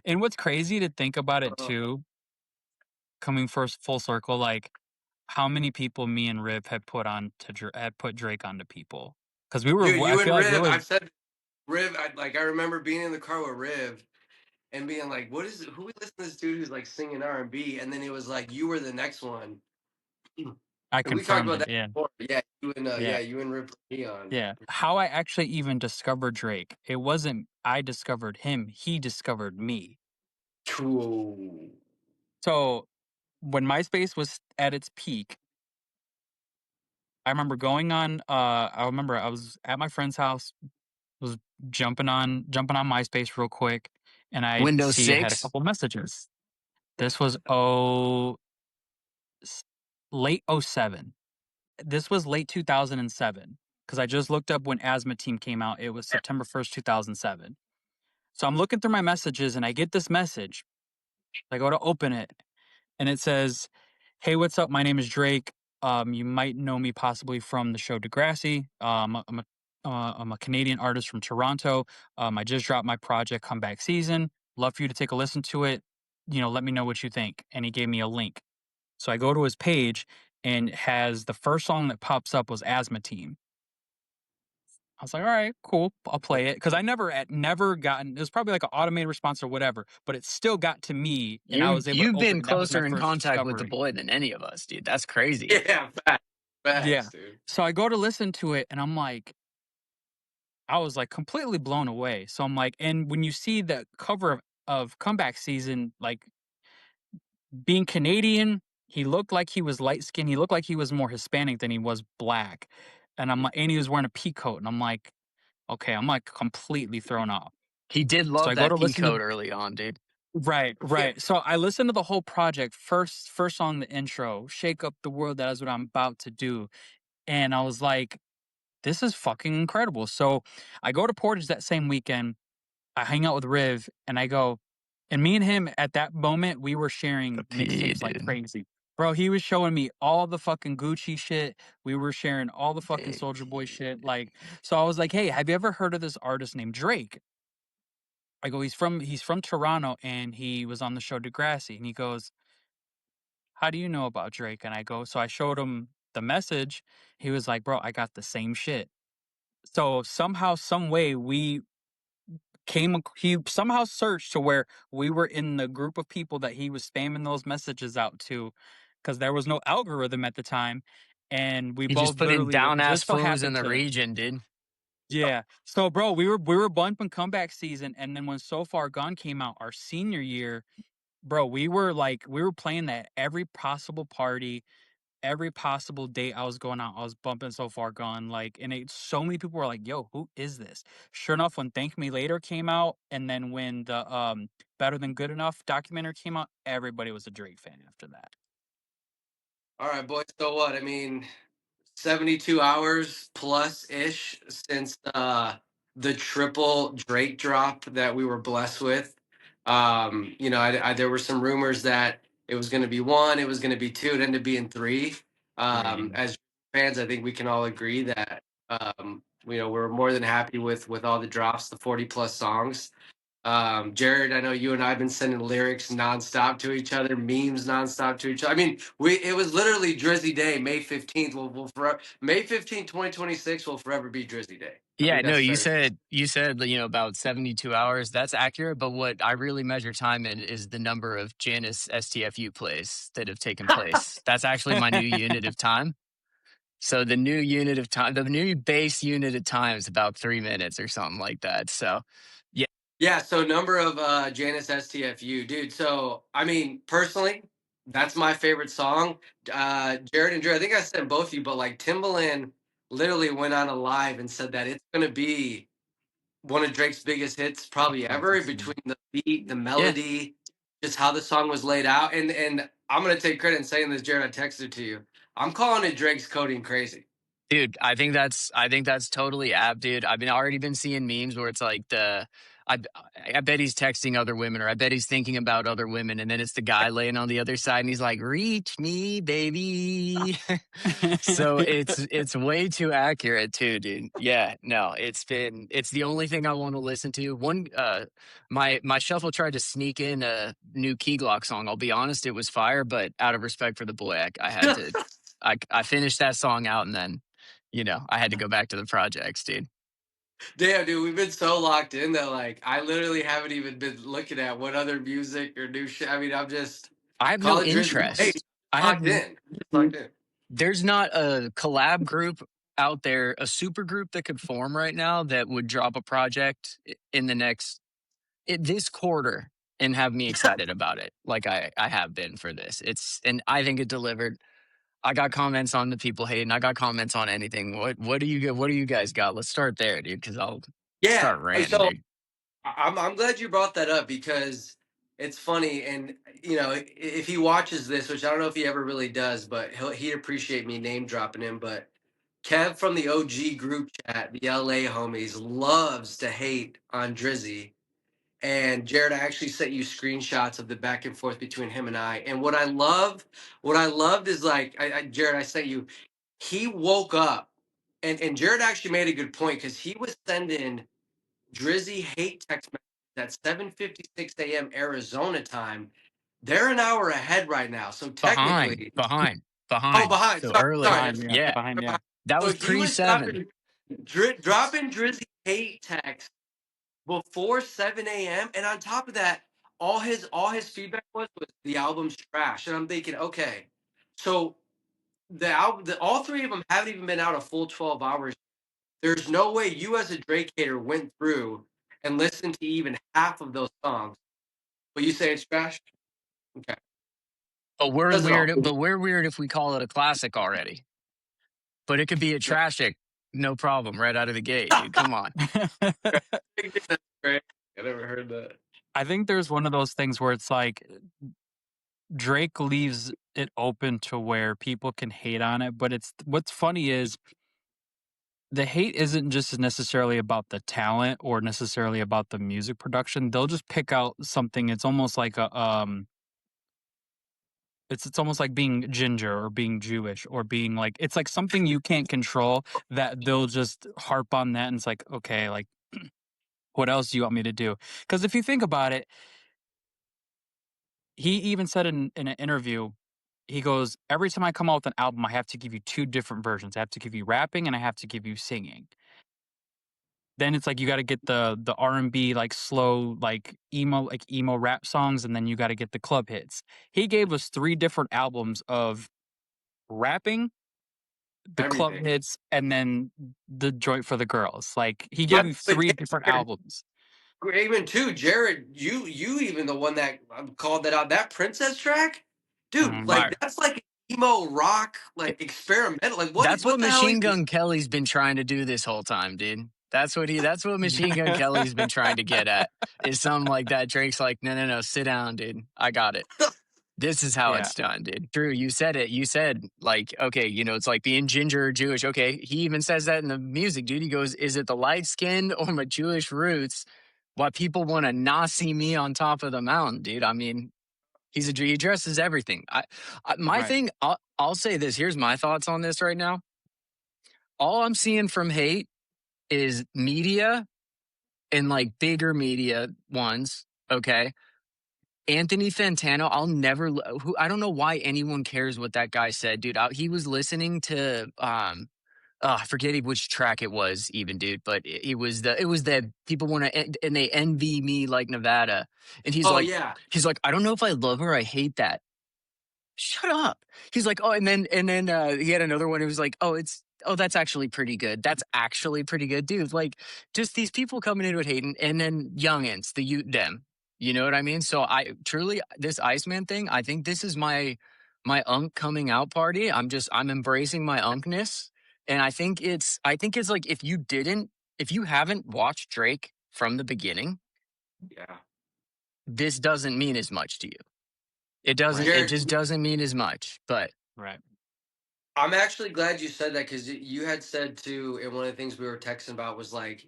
And what's crazy to think about it Uh, too, coming first full circle, like how many people me and Riv had put on to had put Drake onto people because we were. dude, I you and feel like we Riv, were. I've said Riv, I remember being in the car with Riv and being like, "What is who we listen to this dude who's like singing R&B?" And then it was like, "You were the next one," and I we talked confirmed about it. that Yeah, before. yeah, You and Riv put me on. yeah. How I actually even discovered Drake. It wasn't I discovered him. He discovered me. Cool. So when MySpace was at its peak, I remember going on. I remember I was at my friend's house, was jumping on MySpace real quick, and I Windows see I had a 6? couple messages. This was s- late '07. This was late 2007 because I just looked up when Asthma Team came out. It was September 1st, 2007. So I'm looking through my messages and I get this message. I go to open it and it says, "Hey, what's up? My name is Drake. You might know me possibly from the show Degrassi. I'm a Canadian artist from Toronto. I just dropped my project Comeback Season. Love for you to take a listen to it. Let me know what you think." And he gave me a link. So I go to his page and it has the first song that pops up was Asthma Team. I was like, all right, cool. I'll play it. Cause I never gotten, it was probably like an automated response or whatever, but it still got to me and I You was able to you've open been it. That was my closer in first contact with the discovery. boy than any of us, dude. That's crazy. Yeah, facts, Yeah. facts, dude. So I go to listen to it and I'm like, I was like completely blown away. So I'm like, and when you see the cover of Comeback Season, like being Canadian, he looked like he was light skinned. He looked like he was more Hispanic than he was black. And I'm like, and he was wearing a pea coat. And I'm like, okay, I'm like completely thrown off. He did So love I go that to P listen to code early on, dude. right, Yeah. right. So I listened to the whole project. First song, the intro, "Shake Up the World." That is what I'm about to do, and I was like, "This is fucking incredible." So I go to Portage that same weekend. I hang out with Riv, and I go, and me and him at that moment we were The sharing P, mixtapes like dude. crazy. Bro, he was showing me all the fucking Gucci shit. We were sharing all the fucking Big Soldier Boy P, shit. dude. Like, so I was like, "Hey, have you ever heard of this artist named Drake?" I go, he's from Toronto and he was on the show Degrassi. And he goes, "How do you know about Drake?" And I go, so I showed him the message. He was like, "Bro, I got the same shit." So somehow, some way we he somehow searched to where we were in the group of people that he was spamming those messages out to because there was no algorithm at the time. And we He just both put in literally down ass just so fools in happened the to. region, dude. Yeah. So bro, we were bumping comeback season and then when So Far Gone came out our senior year. Bro, we were playing that every possible party, every possible date I was going out, I was bumping So Far Gone, and so many people were like, "Yo, who is this?" Sure enough, when Thank Me Later came out, and then when the Better Than Good Enough documentary came out, everybody was a Drake fan after that. All right, boys. So what? I mean, 72 hours plus ish since the triple Drake drop that we were blessed with. There were some rumors that it was going to be one, it was going to be two, it ended up being three. Three. As fans, I think we can all agree that we're more than happy with all the drops, the 40 plus songs. Jared, I know you and I have been sending lyrics nonstop to each other, memes nonstop to each other. I mean, it was literally Drizzy Day, May 15th. Will forever May 15th, 2026 will forever be Drizzy Day. I Yeah, think no, that's you fair to say. said about 72 hours. That's accurate, but what I really measure time in is the number of Janice STFU plays that have taken place. That's actually my new unit of time. So the new unit of time, the new base unit of time is about 3 minutes or something like that. So yeah, Yeah, so number of Janice STFU, dude. So I mean, personally, that's my favorite song. Jared and Jared, I think I sent both of you, but like Timbaland literally went on a live and said that it's gonna be one of Drake's biggest hits probably ever between the beat, the yeah, melody, just how the song was laid out. And I'm gonna take credit in saying this, Jared. I texted it to you. I'm calling it Drake's coding crazy. dude, I think that's totally apt, dude. I've been already been seeing memes where it's like I I bet he's texting other women, or I bet he's thinking about other women, and then it's the guy laying on the other side, and he's like, "Reach me, baby." So it's way too accurate too, dude. Yeah, no, it's the only thing I want to listen to. My shuffle tried to sneak in a new Key Glock song. I'll be honest, it was fire, but out of respect for the boy, I had to. I finished that song out, and then I had to go back to the projects, dude. Damn, dude, we've been so locked in that like I literally haven't even been looking at what other music or new shit. I mean, I'm just I have call no it Drizzy. Hey, interest. I have locked in. Just locked in. There's not a collab group out there, a super group that could form right now that would drop a project in this quarter and have me excited about it like I have been for this. And I think it delivered. I got comments on the people hating. I got comments on anything. What do you guys got? Let's start there, dude, because I'll Yeah. start ranting, So dude. I'm glad you brought that up because it's funny, and if he watches this, which I don't know if he ever really does, but he'd appreciate me name dropping him. But Kev from the OG group chat, the LA homies, loves to hate on Drizzy. And Jared, I actually sent you screenshots of the back and forth between him and I. And what I loved is like, Jared, I sent you. He woke up, and Jared actually made a good point because he was sending Drizzy hate text messages at 7:56 a.m. Arizona time. They're an hour ahead right now, so Behind, technically, behind, oh, behind. behind. So Sorry, early. sorry. Behind, yeah, Yeah, behind, yeah. that So was he pre was seven. dropping Drizzy hate text before 7 a.m. And on top of that, all his feedback was the album's trash. And I'm thinking, okay, so the album, all three of them haven't even been out a full 12 hours. There's no way you as a Drake hater went through and listened to even half of those songs. But you say it's trash? Okay. But we're Does it all. weird. But we're weird if we call it a classic already. But it could be a trashic, no problem, right out of the gate, dude. Come on. That's great. I never heard that. I think there's one of those things where it's like Drake leaves it open to where people can hate on it, but it's what's funny is the hate isn't just necessarily about the talent or necessarily about the music production. They'll just pick out something. It's almost like a it's almost like being ginger or being Jewish or being like it's like something you can't control that they'll just harp on that and it's like, okay, like what else do you want me to do? Because if you think about it, he even said in an interview, he goes, every time I come out with an album, I have to give you two different versions. I have to give you rapping and I have to give you singing. Then it's like you got to get the R&B like slow like emo rap songs and then you got to get the club hits. He gave us three different albums of rapping, the club Everything. hits, and then the joint for the girls. Like he gave But you but three different albums. even too, Jared, you even the one that called that out. That Princess track, dude, Mhm. like Fire. that's like emo rock, like experimental. Like That's what what the hell Machine is Gun Kelly's been trying to do this whole time, dude. That's what Machine Gun Kelly's been trying to get at. Is something like that. Drake's like, no, no, no, sit down, dude. I got it. This is how Yeah. it's done, dude. Drew, you said it. You said, like, okay, it's like being ginger or Jewish. Okay. He even says that in the music, dude. He goes, is it the light skin or my Jewish roots? Why people want to not see me on top of the mountain, dude. I mean, he addresses everything. My Right. thing, I'll say this. Here's my thoughts on this right now. All I'm seeing from hate is media and like bigger media ones. Okay. Anthony Fantano, I'll never. Who I don't know why anyone cares what that guy said, dude. He was listening to I forget which track it was, even, dude. But it was the people want to and they envy me like Nevada, and oh yeah, he's like, I don't know if I love her, I hate that. Shut up. He's like, oh, and then he had another one. He was like, that's actually pretty good. That's actually pretty good, dude. Like, just these people coming in with hating, and then youngins, the youth dem. You know what I mean? So I truly this Iceman thing. I think this is my unk coming out party. I'm embracing my unkness, and I think it's like if you haven't watched Drake from the beginning, yeah. this doesn't mean as much to you. It doesn't. Right. It Jared, just doesn't mean as much. But Right. I'm actually glad you said that because you had said too, and one of the things we were texting about was like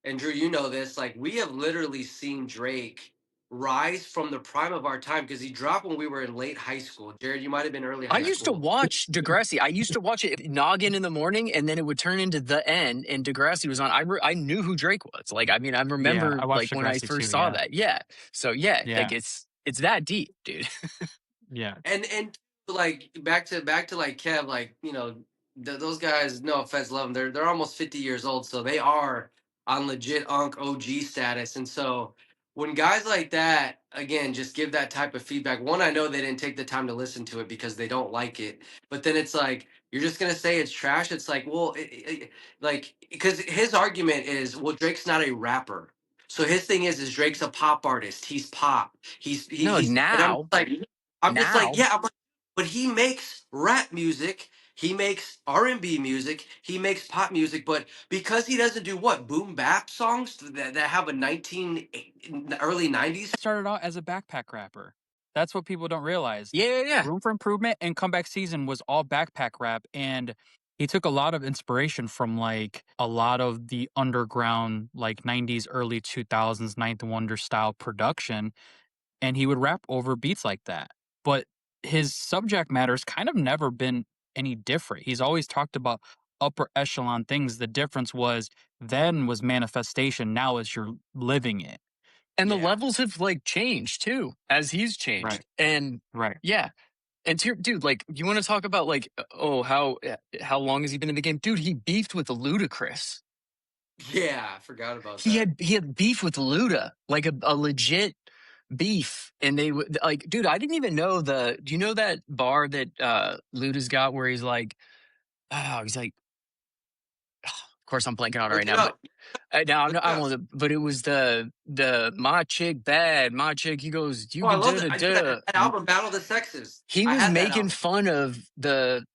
and Drew, you know this, like we have literally seen Drake rise from the prime of our time because he dropped when we were in late high school. Jared, you might have been early I high used to school. watch Degrassi. I used to watch it noggin in the morning, and then it would turn into the end, and Degrassi was on. I knew who Drake was. Like, I mean, I Yeah, remember I like watched when I Degrassi first too. saw Yeah, that. Yeah. So yeah, like yeah, it's that deep, dude. yeah. And like back to like Kev, like those guys, no offense, love them. They're almost 50 years old, so they are on legit Unk OG status. And so when guys like that again just give that type of feedback, one, I know they didn't take the time to listen to it because they don't like it. But then it's like you're just gonna say it's trash. It's like, well, like because his argument is, well, Drake's not a rapper. So his thing is Drake's a pop artist. He's pop. No, He's and I'm just like, now, yeah, I'm like, but he makes rap music, he makes R&B music, he makes pop music, but because he doesn't do what boom bap songs that have a early 90s. Started out as a backpack rapper. That's what people don't realize. yeah, yeah, yeah. Room for Improvement and Comeback Season was all backpack rap, and he took a lot of inspiration from like a lot of the underground like 90s early 2000s Ninth Wonder style production, and he would rap over beats like that. But his subject matter's kind of never been any different. He's always talked about upper echelon things. The difference was then was manifestation, now is you're living it. And the Yeah, levels have like changed too as he's Right. changed. And Right. yeah, and dude, like you want to talk about like oh how long has he been in the game, dude? He beefed with Ludacris. yeah, I forgot about He that. had beef with Luda, like a legit beef, and they would like, dude. I didn't even know the. Do you know that bar that Luda's got where he's like, oh, he's like, of course I'm blanking on it right Look it now, but up. now Look it I up. won't. But it was the my chick bad, my chick. He goes, you Oh, I can love do that. the I knew that, duh. that album, Battle of the Sexes. He I was had that making album. fun of the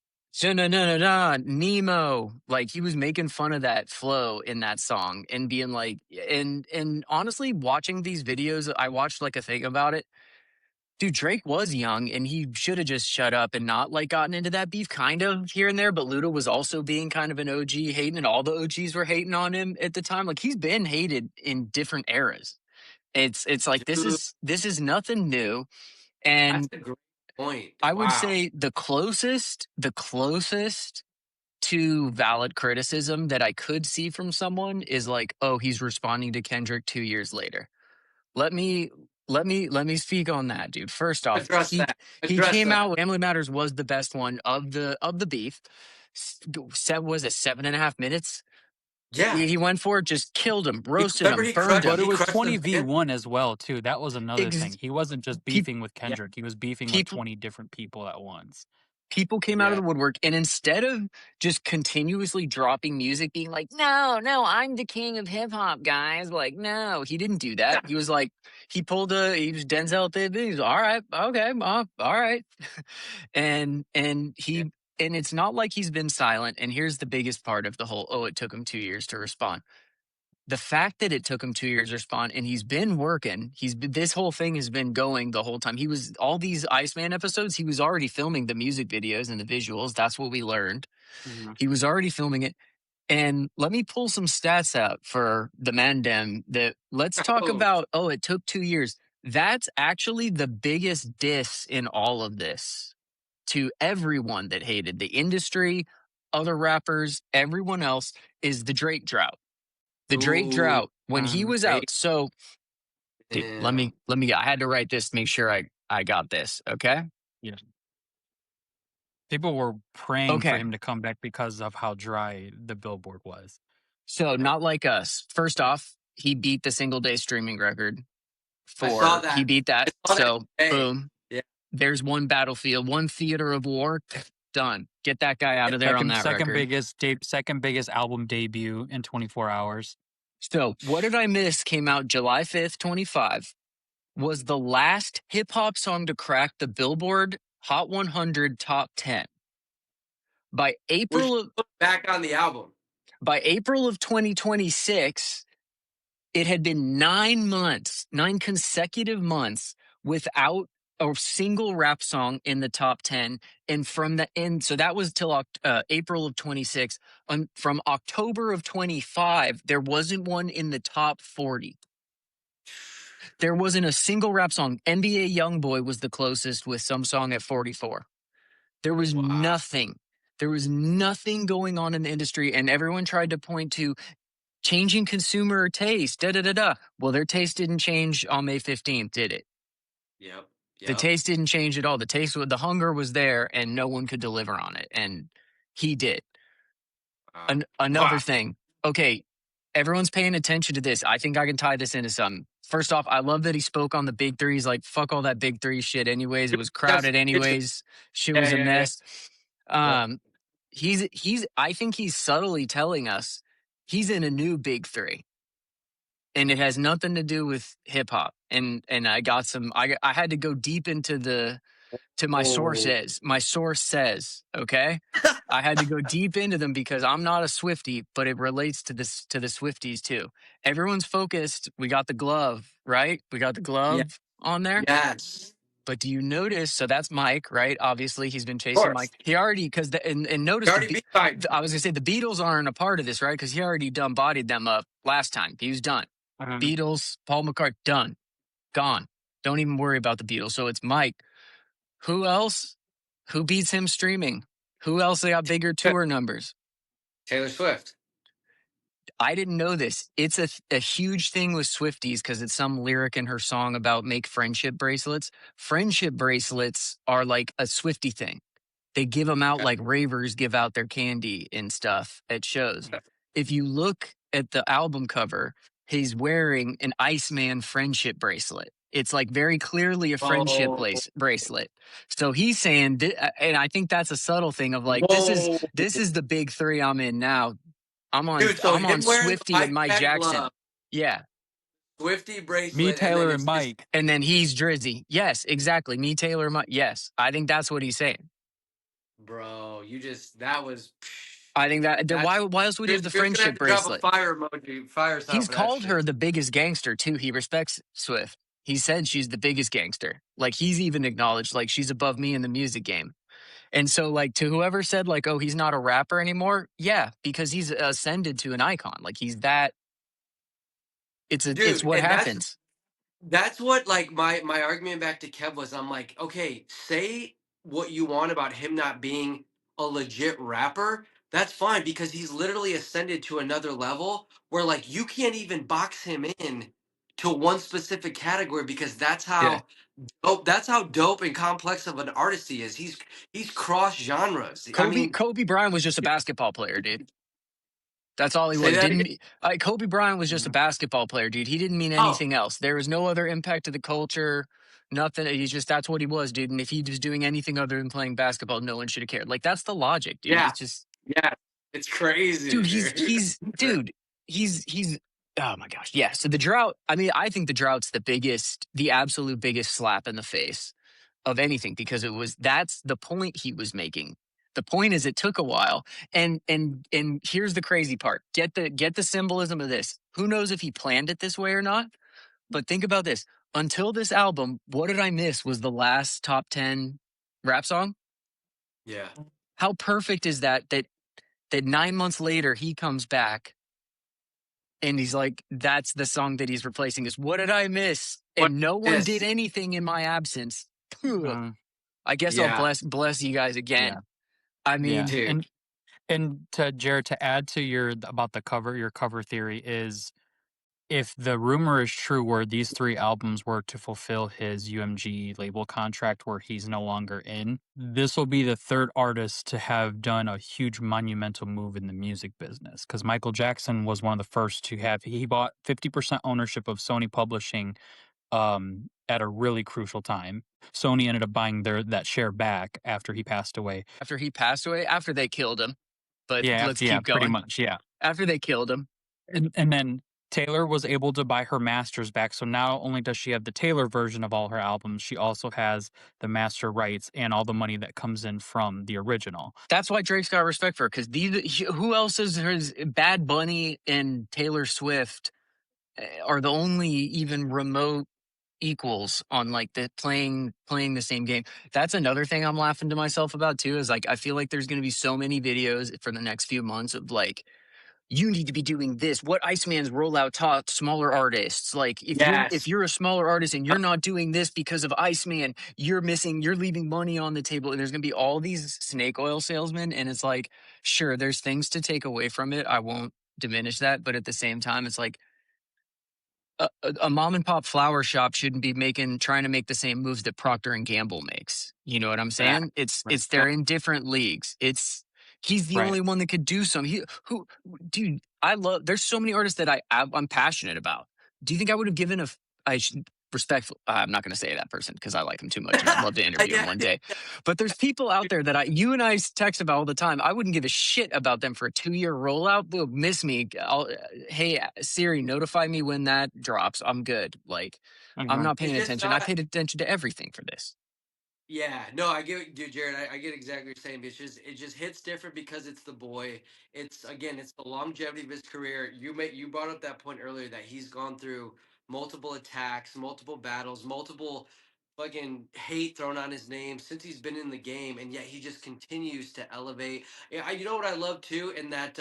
Nemo. Like he was making fun of that flow in that song and being like, and honestly, watching these videos, I watched like a thing about it. Dude, Drake was young and he should have just shut up and not like gotten into that beef kind of here and there. But Luda was also being kind of an OG hating, and all the OGs were hating on him at the time. Like he's been hated in different eras. It's like Dude, this is nothing new. that's And a great point. I would Wow. say the closest to valid criticism that I could see from someone is like, oh, he's responding to Kendrick 2 years later. Let me let me speak on that, dude. First off, Address he that. he Address came that. out. Family Matters was the best one of the beef. Said was it 7.5 minutes? Yeah. He went for it, just killed him, He, roasted remember him, burned But him. it he was crushed the van. 20v1 as well too. That was another thing. Ex- He wasn't just peop beefing with Yeah. Kendrick. He was beefing with people 20 different people at once. people came out of Yeah. the woodwork, and instead of just continuously dropping music being like, no, I'm the king of hip hop, guys, like, no, he didn't do that. He was like, he was Denzel at the he's all right, okay, all right. and Yeah. it's not like he's been silent. And here's the biggest part of the whole, oh, it took him 2 years to respond. The fact that it took him 2 years to respond, and he's been working, this whole thing has been going the whole time. He was all these Iceman episodes, he was already filming the music videos and the visuals. That's what we learned. Mhm. He was already filming it. And let me pull some stats out for the Mandem that let's talk Oh, about, oh, it took 2 years. That's actually the biggest diss in all of this to everyone that hated the industry, other rappers, everyone else, is the Drake drought. The Drake ooh, drought when he was great. out. So, dude, Damn. I had to write this to make sure I got this. Okay. Yeah. People were praying for Okay. him to come back because of how dry the billboard was. So, Yeah. not like us. First off, he beat the single day streaming record I saw he that. beat I that. saw that So, today. boom, Yeah. there's one battlefield, one theater of war, done. Get that guy out Yeah. of there on Second that second record. biggest second biggest album debut in 24 hours. So, What Did I Miss came out July 5th, 25, was the last hip hop song to crack the Billboard Hot 100 top 10. By Which April of put back on the album. by April of 2026, it had been 9 months, 9 consecutive months without a single rap song in the top 10. And from the end, so that was till April of 26. From October of 25, there wasn't one in the top 40. There wasn't a single rap song. NBA Youngboy was the closest with some song at 44. There was Wow. nothing. There was nothing going on in the industry, and everyone tried to point to changing consumer taste. Da da da da. Well, their taste didn't change on May 15th, did it? Yep. The Yep. taste didn't change at all. The hunger was there, and no one could deliver on it, and he did. Wow. Another Wow. thing. Okay, everyone's paying attention to this. I think I can tie this into something. First off, I love that he spoke on the big threes. Like, fuck all that big three shit. Anyways, it was That's crowded. it's Anyways, shit yeah, was a yeah, yeah. mess. Yep. Um, he's. I think he's subtly telling us he's in a new big three, and it has nothing to do with hip hop. And I got some. I had to go deep into my Oh, sources. My source says, okay. I had to go deep into them because I'm not a Swiftie, but it relates to the Swifties too. Everyone's focused. We got the glove, right? We got the yeah. glove on there. Yes. But do you notice? So that's Mike, right? Obviously, he's been Of chasing course. Mike. He already because and You notice already beat Mike. I was gonna say the Beatles aren't a part of this, right? Because he already done bodied them up last time. He was done. Uh-huh. Beatles, Paul McCartney, done, gone. Don't even worry about the Beatles. So it's Mike. Who else? Who beats him streaming? Who else got bigger tour numbers? Taylor Swift. I didn't know this. It's a huge thing with Swifties because it's some lyric in her song about make friendship bracelets. Friendship bracelets are like a Swiftie thing. They give them out Okay. like ravers give out their candy and stuff at shows. If you look at the album cover, he's wearing an Iceman friendship bracelet. It's like very clearly a friendship Oh, bracelet. So he's saying, and I think that's a subtle thing of like, whoa, this is the big three I'm in now. dude! So I'm on him wearing the Swifty and Mike Mike Jack Jackson. glove, Yeah. Swifty Me, bracelet, and then Taylor, and it's just Mike. And then he's Drizzy. Yes, exactly. Me, Taylor, Mike. Yes. I think that's what he's saying. bro. You just that was I think that that's why else would he have the you're gonna have friendship to drop a bracelet? fire emoji, fire sign He's for that called her shit. the biggest gangster too. He respects Swift. He said she's the biggest gangster. Like he's even acknowledged like she's above me in the music game. And so like to whoever said like, oh, he's not a rapper anymore. Yeah, because he's ascended to an icon. Like he's that it's Dude, what and happens. that's what like my argument back to Kev was. I'm like, okay, say what you want about him not being a legit rapper. That's fine because he's literally ascended to another level where like you can't even box him in to one specific category because Yeah. that's how dope and complex of an artist he is. He's cross genres. I mean, Kobe Bryant was just a basketball player, dude. That's all he say was. that again. Didn't Kobe Bryant was just a Mhm. basketball player, dude. He didn't mean Oh, anything else. There was no other impact to the culture. Nothing. He's just that's what he was, dude. And if he was doing anything other than playing basketball, no one should have cared. Like that's the logic, dude. yeah, It's just, yeah. It's crazy, dude. dude. He's. Oh my gosh, yeah. So the drought. I mean, I think the drought's the absolute biggest slap in the face of anything because that's the point he was making. The point is it took a while. And here's the crazy part. Get the symbolism of this. Who knows if he planned it this way or not? But think about this. Until this album, What Did I Miss was the last top 10 rap song. Yeah. How perfect is that 9 months later he comes back and he's like, that's the song that he's replacing is What Did I Miss? What And no one did this? anything in my absence. Uh, I guess I'll Yeah, bless you guys yeah, again. I yeah. mean, dude. And to Jared, to add to your about the cover, your cover theory is if the rumor is true where these three albums were to fulfill his UMG label contract where he's no longer in, this will be the third artist to have done a huge monumental move in the music business. Because Michael Jackson was one of the first to have, he bought 50% ownership of Sony Publishing at a really crucial time. Sony ended up buying that share back after he passed away. after he passed away, after they killed him, but Yeah, let's after, yeah, keep pretty going. much, yeah. After they killed him, And then Taylor was able to buy her masters back. So not only does she have the Taylor version of all her albums, she also has the master rights and all the money that comes in from the original. that's why Drake's got respect for her because who else is his Bad Bunny and Taylor Swift are the only even remote equals on like the playing the same game. That's another thing I'm laughing to myself about too, is like I feel like there's going to be so many videos for the next few months of like, you need to be doing this. What Iceman's rollout taught smaller artists. Like if Yes. you're a smaller artist and you're not doing this because of Iceman, you're leaving money on the table. And there's gonna be all these snake oil salesmen. And it's like, sure, there's things to take away from it. I won't diminish that. But at the same time, it's like a mom and pop flower shop shouldn't be trying to make the same moves that Procter and Gamble makes. You know what I'm Right. saying? It's Right. it's they're in different leagues. He's the Right. only one that could do some. Dude, I love. There's so many artists that I'm passionate about. Do you think I would have given I should respectful. I'm not going to say that person because I like him too much and I'd love to interview him Yeah. one day. But there's people out there that you and I text about all the time. I wouldn't give a shit about them for a 2-year rollout. They'll miss me. Hey Siri, notify me when that drops. I'm good. Like I'm not It's paying just attention. I not. paid attention to everything for this. Yeah, no, I get, dude, Jared. I get exactly what you're saying. It just hits different because it's the boy. It's again, it's the longevity of his career. You brought up that point earlier that he's gone through multiple attacks, multiple battles, multiple fucking hate thrown on his name since he's been in the game, and yet he just continues to elevate. Yeah, you know what I love too, in that.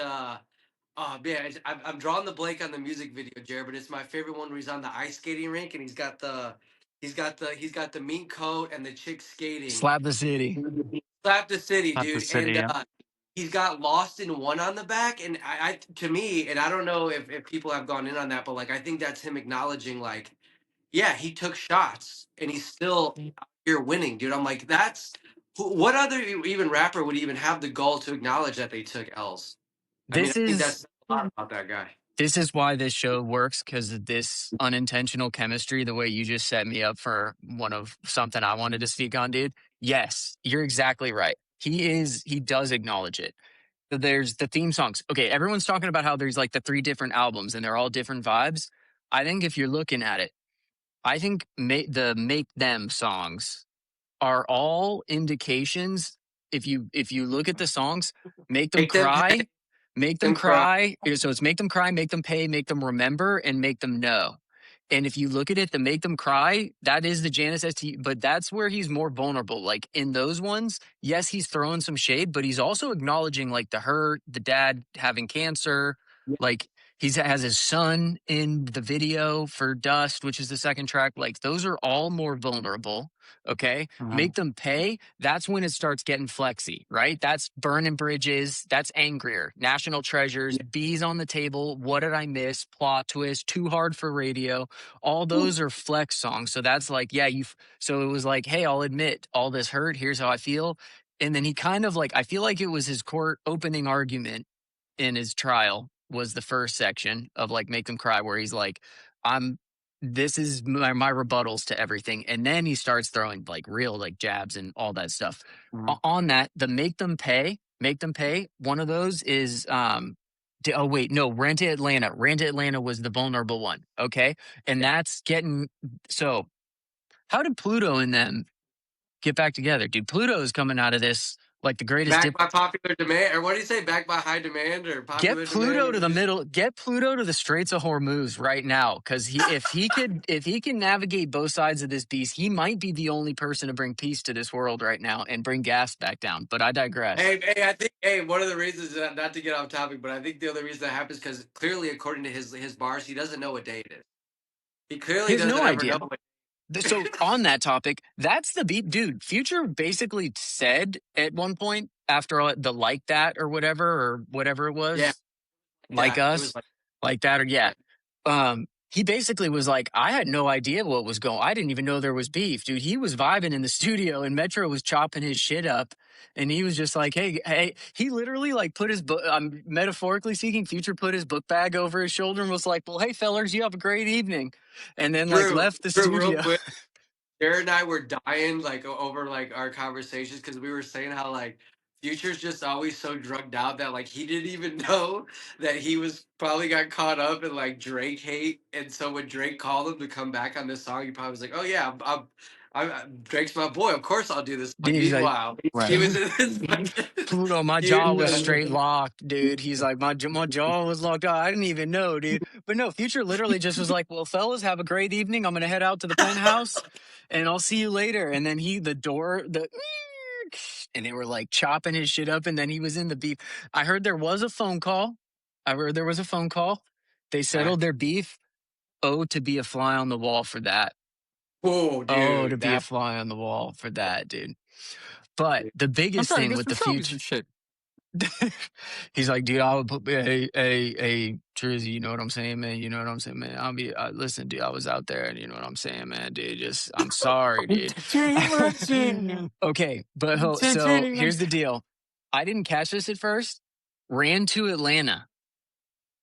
Oh man, I'm drawing the blank on the music video, Jared, but it's my favorite one where he's on the ice skating rink and he's got the mink coat and the chick skating. Slap the city. Slap the city, At the dude, city. and Yeah. he's got Lost in One on the back, and I to me, and I don't know if people have gone in on that, but like I think that's him acknowledging like, yeah, he took shots and he's still out here winning, dude. I'm like, what other even rapper would even have the gall to acknowledge that they took L's? I mean, I This think is that's a lot about that guy. this is why this show works, because of this unintentional chemistry, the way you just set me up for one of something I wanted to speak on, dude. Yes, you're exactly right. He does acknowledge it. So there's the theme songs. Okay, everyone's talking about how there's like the 3 different albums and they're all different vibes. I think if you're looking at it, I think the Make Them songs are all indications. If you look at the songs, make them Make them pay, cry, make them them cry. cry. So it's make them cry, make them pay, make them remember, and make them know. And if you look at it, the make them cry, that is the Janice ST, but that's where he's more vulnerable. Like in those ones, yes, he's throwing some shade, but he's also acknowledging like the hurt, the dad having cancer, like has his son in the video for Dust, which is the second track. Like those are all more vulnerable. Okay. Mhm. Make them pay. That's when it starts getting flexy, right? That's burning bridges. That's angrier. National treasures, bees on the table. What did I miss? Plot twist. Too hard for radio. All those are flex songs. So that's like, yeah, so it was like, hey, I'll admit all this hurt. Here's how I feel. And then he kind of like, I feel like it was his court opening argument in his trial was the first section of like Make Them Cry, where he's like, I'm this is my rebuttals to everything. And then he starts throwing like real like jabs and all that stuff. Mhm. On that, the make them pay. One of those is oh wait, no, Rent to Atlanta. Rent to Atlanta was the vulnerable one. Okay. And that's getting so how did Pluto and them get back together? Dude, Pluto is coming out of this like the greatest Backed by popular demand, or what do you say? Backed by high demand or Get popular demand? Pluto What to did the you say? middle. Get Pluto to the Straits of Hormuz right now, because if he can navigate both sides of this beast, he might be the only person to bring peace to this world right now and bring gas back down. But I digress. I think, one of the reasons, not to get off topic, but I think the other reason that happens because clearly, according to his bars, he doesn't know what day it is. He He clearly has no doesn't ever know idea. what. So on that topic, that's the beat, dude. Future basically said at one point after the like that or whatever it Yeah, was, like that it was us, like like that, or yeah. He basically was like, I had no idea what was going. I didn't even know there was beef, dude. He was vibing in the studio, and Metro was chopping his shit up, and he was just like, hey, hey. He literally like put his book. Metaphorically speaking, Future put his book bag over his shoulder and was like, well, hey, fellers, you have a great evening, and then like Drew. left the Drew, real studio. quick. Jared and I were dying like over like our conversations because we were saying how like Future's just always so drugged out that like he didn't even know that he was probably got caught up in like Drake hate, and so when Drake called him to come back on this song, he probably was like, "Oh yeah, Drake's my boy. Of course I'll do this. Like, Dude, he's like, meanwhile, he Right. was in this. Pluto, my jaw was straight Dude, locked, dude. He's like, my jaw was locked out. I didn't even know, dude. But no, Future literally just was like, well, fellas, have a great evening. I'm gonna head out to the penthouse, and I'll see you later. And then and they were like chopping his shit up, and then he was in the beef. I heard there was a phone call. I heard there was a phone call. They settled their beef. Oh, to be a fly on the wall for that. oh, Oh, to dude, be a that. fly on the wall for that, dude. But the I'm biggest trying to thing get with some the trophies Future. and shit. He's like, dude, I would put, hey, Trizzy, you know what I'm saying, man? You know what I'm saying, man? Listen, dude, I was out there, and you know what I'm saying, man, dude. I'm sorry, dude. Okay, but so here's the deal. I didn't catch this at first. Ran to Atlanta.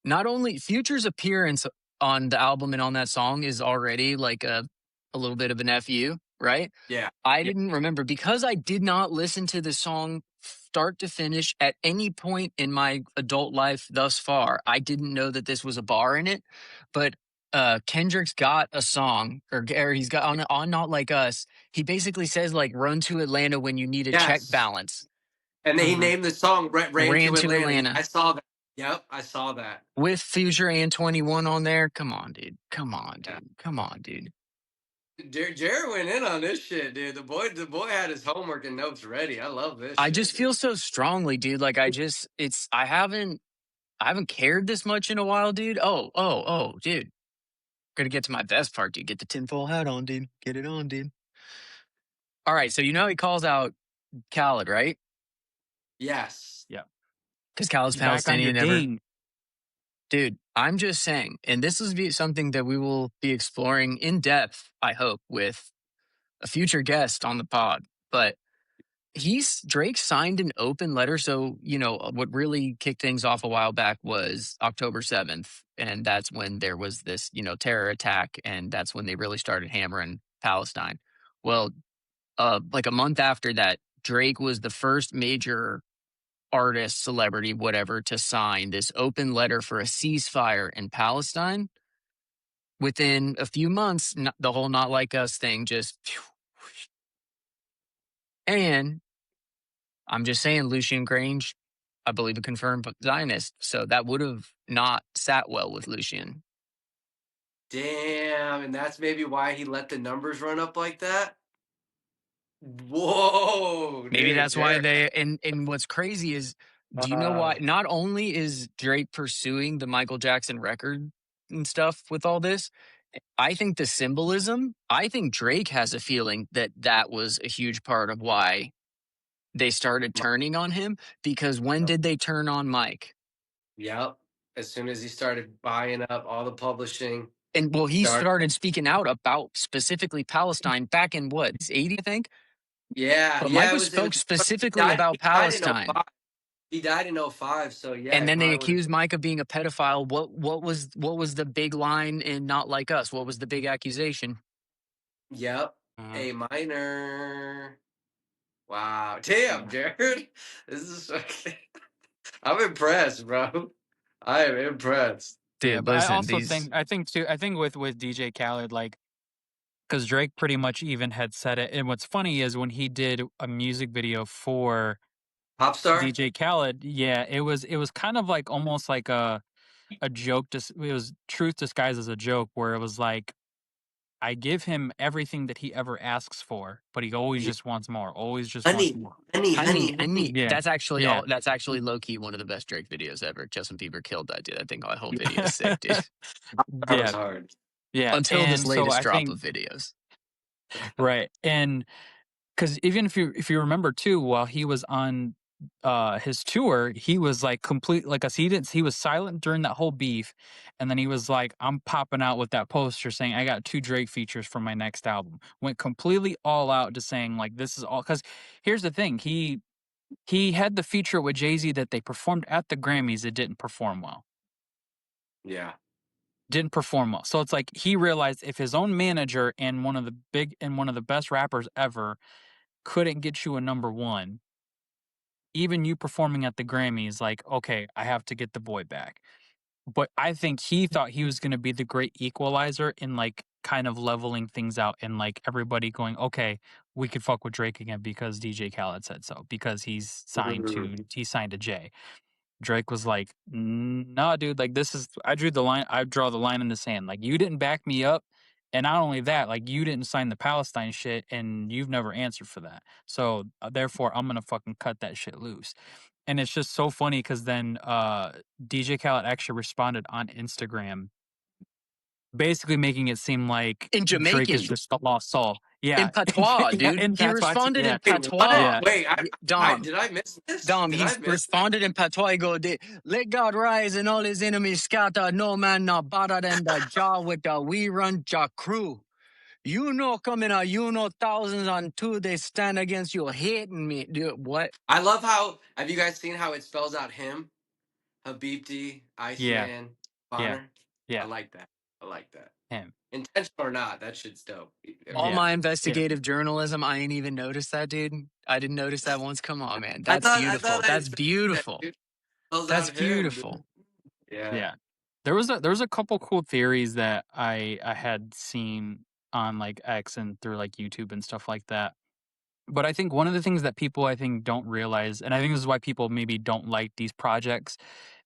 Not only Future's appearance on the album and on that song is already like a little bit of an FU, right? Yeah. I Yeah. didn't remember because I did not listen to the song start to finish at any point in my adult life thus far. I didn't know that this was a bar in it, but Kendrick's got a song, or he's got on Not Like Us. He basically says like, "Run to Atlanta when you need a check Yes. balance." And then he Mhm. named the song "Ran Ran to to Atlanta." Atlanta I saw that. Yep, I saw that. with Future and 21 on there. Come on, dude. Come on, Yeah. dude. Come on, dude. Jared went in on this shit, dude. The boy had his homework and notes ready. I love this I shit, just dude. feel so strongly, dude. Like I haven't cared this much in a while, dude. Oh, dude. Gonna get to my best part, dude. Get the tinfoil hat on, dude. Get it on, dude. All right, so you know he calls out Khaled, right? Yes. Yeah. Because Khaled's You back on your Palestinian, never. game. Dude, I'm just saying, and this is something that we will be exploring in depth, I hope, with a future guest on the pod. But Drake signed an open letter. So, what really kicked things off a while back was October 7th. And that's when there was this, terror attack. And that's when they really started hammering Palestine. Well, like a month after that, Drake was the first major artist, celebrity, whatever, to sign this open letter for a ceasefire in Palestine. Within a few months, the whole Not Like Us thing just. And I'm just saying, Lucian Grange, I believe, a confirmed Zionist. So that would have not sat well with Lucian. Damn, and that's maybe why he let the numbers run up like that. Whoa, Maybe dude, that's why Jared. they. And what's crazy is, do you know why? Uh, Not only is Drake pursuing the Michael Jackson record and stuff with all this, I think the symbolism. I think Drake has a feeling that that was a huge part of why they started turning on him. Because when did they turn on Mike? yep. As soon as he started buying up all the publishing, And well, he start. started speaking out about specifically Palestine back in what, 80, I think? Yeah, But Mike yeah. It was was. It was. spoke He specifically died. about He died in Palestine. '05. He died in '05. So yeah, And it then they probably would have. accused Mike of being a pedophile. What was the big line in Not Like Us? What was the big accusation? Yep. Mhm. A minor. Wow. Damn, Jared. This is. I'm impressed, bro. I am impressed. Yeah, Dude, but I listen, also these think I think with DJ Khaled, like, because Drake pretty much even had said it. And what's funny is when he did a music video for Pop star. DJ Khaled, yeah, it was kind of like almost like a joke. It was truth disguised as a joke, where it was like, I give him everything that he ever asks for, but he always Yeah. just wants more. Always just wants Honey, more. honey, honey, honey, honey. honey. Yeah, That's actually yeah, all. That's actually low key one of the best Drake videos ever. Justin Bieber killed that dude. I think that whole video is sick, dude. That was yeah, hard. yeah. Until this And so latest I drop think of videos. right, and because even if you remember too, while he was on his tour, he was like complete like us. He was silent during that whole beef, and then he was like, "I'm popping out with that poster saying I got 2 Drake features for my next album." Went completely all out to saying like this is all because here's the thing he had the feature with Jay-Z that they performed at the Grammys. It didn't perform well. Yeah. Didn't perform well. So it's like he realized if his own manager and one of the best rappers ever couldn't get you a number one, even you performing at the Grammys, like, okay, I have to get the boy back. But I think he thought he was going to be the great equalizer in like kind of leveling things out and like everybody going, okay, we could fuck with Drake again because DJ Khaled said so because Mhm. he signed to Jay. Drake was like, "Nah, dude, like this is I drew the line. I draw the line in the sand. Like you didn't back me up, and not only that, like you didn't sign the Palestine shit, and you've never answered for that. So therefore, I'm gonna fucking cut that shit loose." And it's just so funny because then DJ Khaled actually responded on Instagram, basically making it seem like In Drake is Jamaican, just a lost soul. in Yeah, patois, yeah, dude. and He that's why. responded Yeah, in Wait, what? patois. yeah, Wait, Dom, did I miss this? Dom, Did he I miss this? responded in patois. He go, let God rise and all his enemies scatter. No man not better than the jaw with the we run jaw crew. You know coming out, you know thousands on two, they stand against you hating me. Dude, what? I love how. Have you guys seen how it spells out him? Habibti, yeah, Iceman, yeah, Bonner. I yeah. like that. I like that. Him. Intentional or not, that shit's dope. All Yeah, my yeah. investigative journalism, I ain't even noticed that, dude. I didn't notice that once. Come on, man. I That's thought beautiful. I That's expected that, beautiful. dude. Spells That's out him, beautiful. dude. Yeah. Yeah. There was a couple cool theories that I had seen on like X and through like YouTube and stuff like that. But I think one of the things that people I think don't realize, and I think this is why people maybe don't like these projects,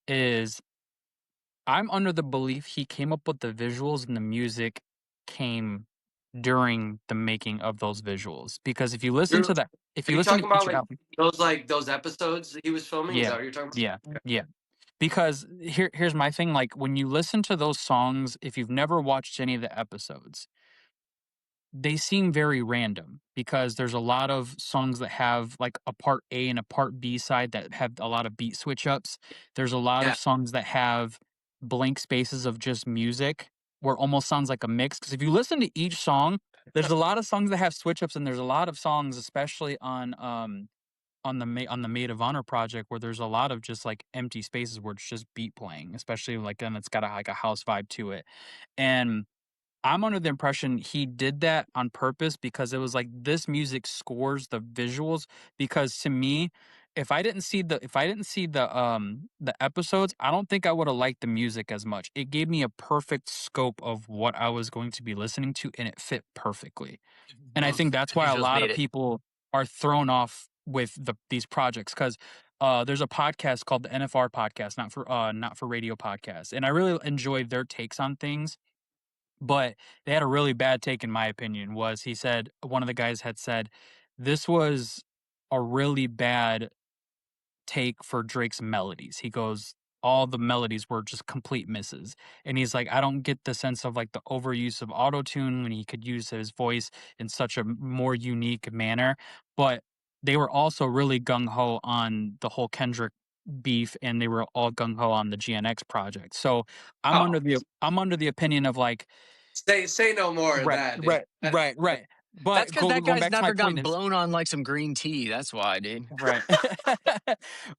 is I'm under the belief he came up with the visuals and the music came during the making of those visuals. Because You're, if are you you listen talking to about each album, like those episodes that he was filming? Is that yeah, what you're talking yeah, about? yeah. Because here's my thing, like, when you listen to those songs, if you've never watched any of the episodes, they seem very random because there's a lot of songs that have, like, a part A and a part B side that have a lot of beat switch ups. There's a lot Yeah. of songs that have blank spaces of just music where it almost sounds like a mix. Because if you listen to each song, there's a lot of songs that have switch ups, and there's a lot of songs, especially on the Maid of Honor project where there's a lot of just like empty spaces where it's just beat playing, especially like and it's got like a house vibe to it. And I'm under the impression he did that on purpose because it was like this music scores the visuals because to me, if I didn't see the episodes, I don't think I would have liked the music as much. It gave me a perfect scope of what I was going to be listening to and it fit perfectly. And I think that's The why a visuals lot made of it. people are thrown off with these projects because there's a podcast called the NFR podcast, not for radio podcasts, and I really enjoyed their takes on things. But they had a really bad take, in my opinion. Was he said one of the guys had said this was a really bad take for Drake's melodies. He goes, all the melodies were just complete misses. And he's like, I don't get the sense of like the overuse of auto tune when he could use his voice in such a more unique manner. But they were also really gung ho on the whole Kendrick beef and they were all gung ho on the GNX project. So Oh, I'm under the opinion of like, say no more of right, that, dude. right, right, right. That's But because that going guy's back to my never point gotten is blown on like some green tea. That's why, dude. right.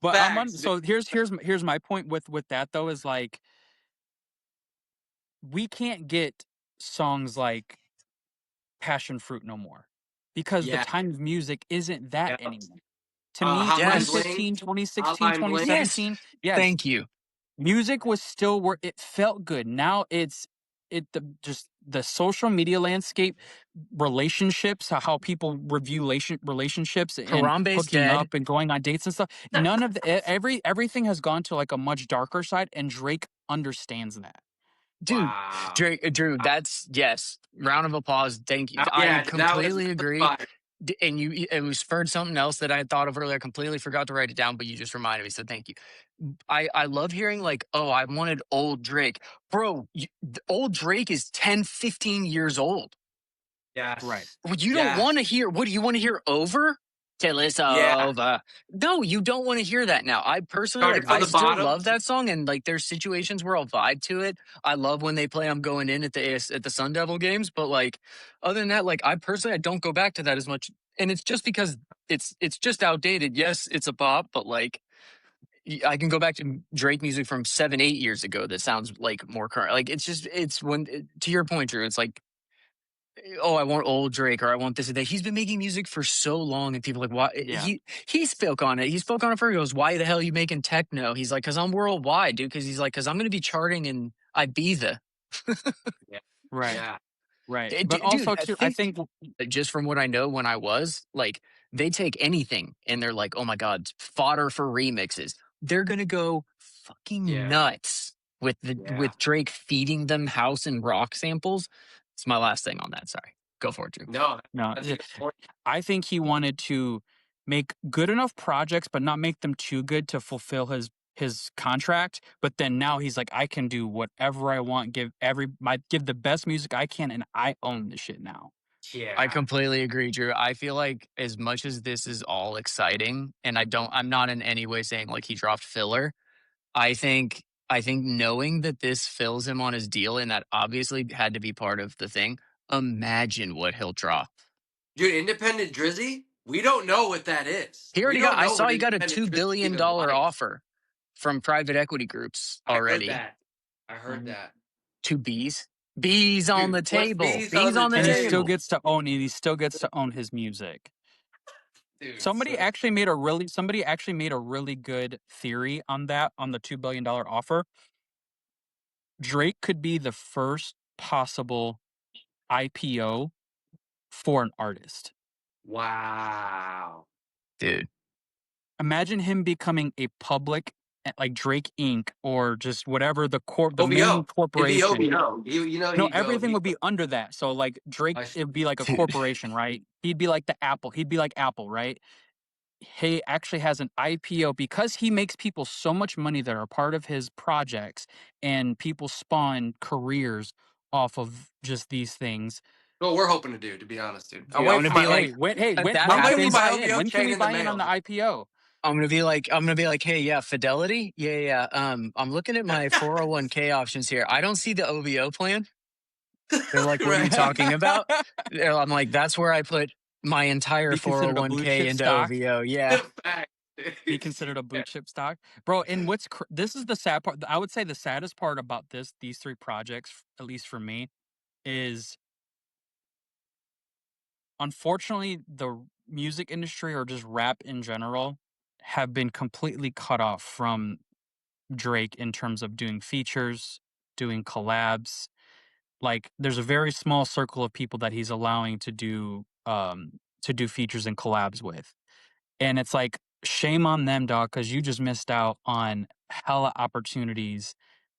But I'm on Facts, dude. so here's my point with that though is like we can't get songs like Passion Fruit no more because the Yeah. time of music isn't that Yep. anymore. To me, Hotline Yes. Bling. 2015, 2016, Hotline Bling. 2017, Yes. yes, Thank you. music was still where it felt good. Now it's it the just the social media landscape, relationships, how people review relationships and Harambe's hooking dead. up and going on dates and stuff. None of everything has gone to like a much darker side, and Drake understands that. Dude, Wow. Drew, that's yes. Round of applause. Thank you. I Yeah, completely that was agree. fire. And it was spurred something else that I had thought of earlier. I completely forgot to write it down, but you just reminded me. So thank you. I love hearing like, oh, I wanted old Drake. Bro, old Drake is 10, 15 years old. Right. Yes. Well, you don't want to Yes. hear, what do you want to hear over? Till it's Yeah. over. No, you don't want to hear that now. I personally, Starting like, from I the still bottom. love that song. And like, there's situations where I'll vibe to it. I love when they play I'm Going In at the Sun Devil games. But like, other than that, like, I don't go back to that as much. And it's just because it's just outdated. Yes, it's a pop, but like, I can go back to Drake music from 7, 8 years ago that sounds like more current. Like, it's to your point, Drew, it's like, oh, I want old Drake or I want this and that. He's been making music for so long, and people are like, why? Yeah. He spoke on it. He spoke on it for. He goes, why the hell are you making techno? He's like, because I'm worldwide, dude. Because he's like, because I'm going to be charting in Ibiza. Yeah. Right. Yeah. Right. But Dude, also I too, I think think just from what I know when I was like, they take anything and they're like, oh my God, fodder for remixes. They're gonna go fucking Yeah, nuts with yeah. with Drake feeding them house and rock samples. It's my last thing on that. Sorry. Go for it, Drew. No, no, that's a good point. I think he wanted to make good enough projects, but not make them too good to fulfill his contract. But then now he's like, I can do whatever I want, give the best music I can, and I own the shit now. I Yeah. completely agree, Drew. I feel like as much as this is all exciting, and I'm not in any way saying like he dropped filler. I think knowing that this fills him on his deal and that obviously had to be part of the thing. Imagine what he'll drop. Dude, independent Drizzy, we don't know what that is. He We already got. don't I know saw what he got a independent $2 Drizzy billion even like. offer from private equity groups I heard already. that. I heard Mhm. that. Two B's. B's on Dude, the what's table. bees on B's the on the And table. he still gets to own his music. dude? Somebody actually made a really good theory on that on the $2 billion offer. Drake could be the first possible IPO for an artist. Wow. Dude. Imagine him becoming a public like Drake Inc. or just whatever the main OVO. It'd be corporation. OVO. You know No, he'd go. everything would be under that. So like Drake, I sh- it'd be like a Dude. corporation, right? He'd be like the Apple. He'd be like Apple, right? He actually has an IPO because he makes people so much money that are part of his projects, and people spawn careers off of just these things. what we're hoping to do, to be honest, dude. I'm Dude, I'm waiting gonna for be my like, if that When can we happens, buy in? OVO When can chain we in the buy in on the mail. IPO? I'm gonna be like, hey, yeah, Fidelity, yeah, yeah. I'm looking at my 401k options here. I don't see the OVO plan. They're like, what are you Right. talking about? I'm like, that's where I put my entire Be considered a blue 401k chip into stock. OVO. Yeah. Fact, Be dude. considered a blue chip stock, bro. And this is the sad part. I would say the saddest part about these three projects, at least for me, is unfortunately the music industry or just rap in general have been completely cut off from Drake in terms of doing features, doing collabs. Like there's a very small circle of people that he's allowing to do features and collabs with. And it's like shame on them, dog, cuz you just missed out on hella opportunities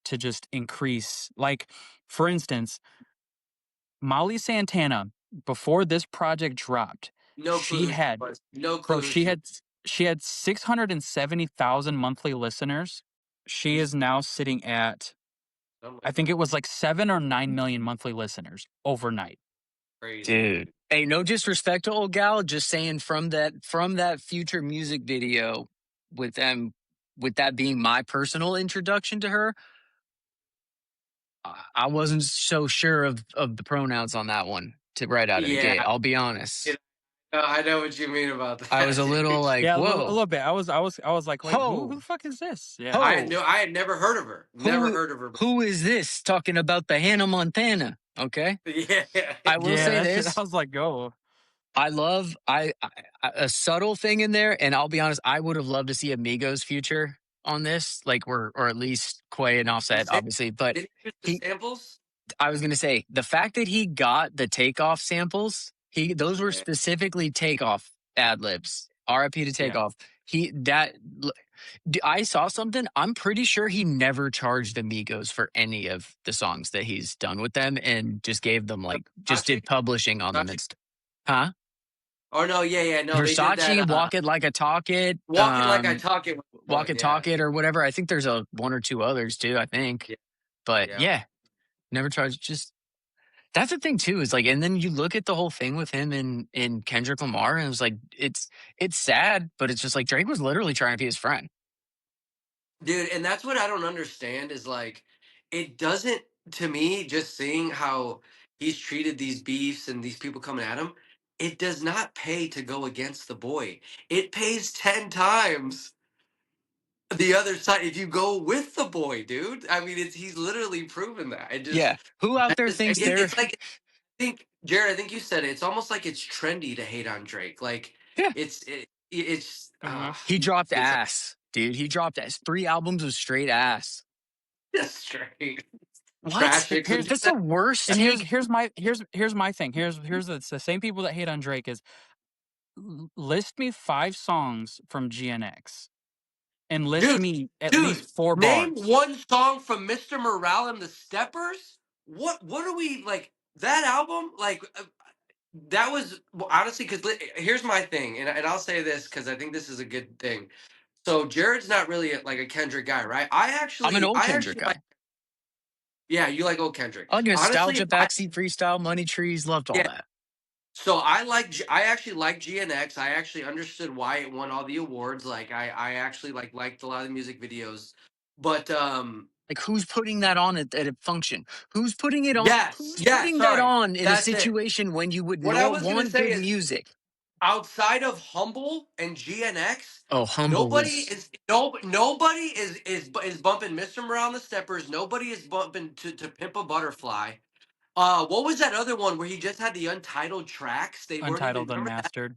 to just increase. Like for instance, Molly Santana before this project dropped, No clue she who she had was. No bro, clue who she was. she had 670,000 monthly listeners. She She's is now sitting at something I like think that. it was like 7 or 9 million monthly listeners overnight. Crazy. Dude. Hey, no disrespect to old gal, just saying from that future music video with them with that being my personal introduction to her, I wasn't so sure of the pronouns on that one to right out of the Yeah, gate. I'll be you honest. I know what you mean about I was that, a little dude. like, Yeah, a whoa, little bit. I was like, wait, who ho, the fuck is this? Yeah. ho, I had never heard of her. Never who heard of her. who is this talking about the Hannah Montana? Okay. Yeah. I will Yeah, say that shit. I this. was like, oh, I love a subtle thing in there, and I'll be honest. I would have loved to see Amigos' future on this, like or at least Quay and The Offset, sam- obviously. But Did he use the he, samples? I was gonna say the fact that he got the takeoff samples, those were Yeah. specifically takeoff ad libs. RIP to yeah. takeoff. I saw something. I'm pretty sure he never charged Amigos for any of the songs that he's done with them, and just gave them like just Versace? did publishing on them Versace? and stuff. Huh? Oh no, yeah, no, they did Versace, that. Walk It Like I Talk It, Walk it like I talk it. Was Walk one, It yeah, Talk It, or whatever. I think there's a one or two others too. I think, yeah, but yeah. yeah, never charged. Just that's the thing too. Is like, and then you look at the whole thing with him and Kendrick Lamar, and it was like it's sad, but it's just like Drake was literally trying to be his friend. Dude, and that's what I don't understand is like it doesn't to me just seeing how he's treated these beefs and these people coming at him, it does not pay to go against the boy. It pays 10 times the other side if you go with the boy, dude. I mean, he's literally proven that. It just Yeah, who out that there just thinks they're it's like I think Jared, I think you said it. It's almost like it's trendy to hate on Drake. Like yeah? it's Mhm. He dropped it's like ass, dude. He dropped ass. 3 albums of straight ass. just straight. What? trash it. So That's the worst And take. here's my thing. Here's the same people that hate on Drake is list me 5 songs from GNX and list dude, me at least dude, 4 name bars. one song from Mr. Morale and the Steppers. What are we like that album? Like that was well, honestly because here's my thing, and I'll say this because I think this is a good thing. So Jared's not really like a Kendrick guy, right? I'm an old I Kendrick actually like. guy. Yeah, you like old Kendrick. I like Honestly, nostalgia, backseat freestyle, money trees, loved all yeah. that. So I actually like GNX. I actually understood why it won all the awards. Like I actually liked a lot of the music videos. But Like, who's putting that on at a function? Who's putting it on? yes, Who's yeah, putting that sorry. on in a That's it. situation when you would What I was gonna want say good is music? outside of Humble and GNX, Oh, Humble nobody was is nobody is bumping Mr. Morale and the Steppers. Nobody is bumping to Pimp a Butterfly. What was that other one where he just had the untitled tracks? They weren't even Untitled, remember that. unmastered.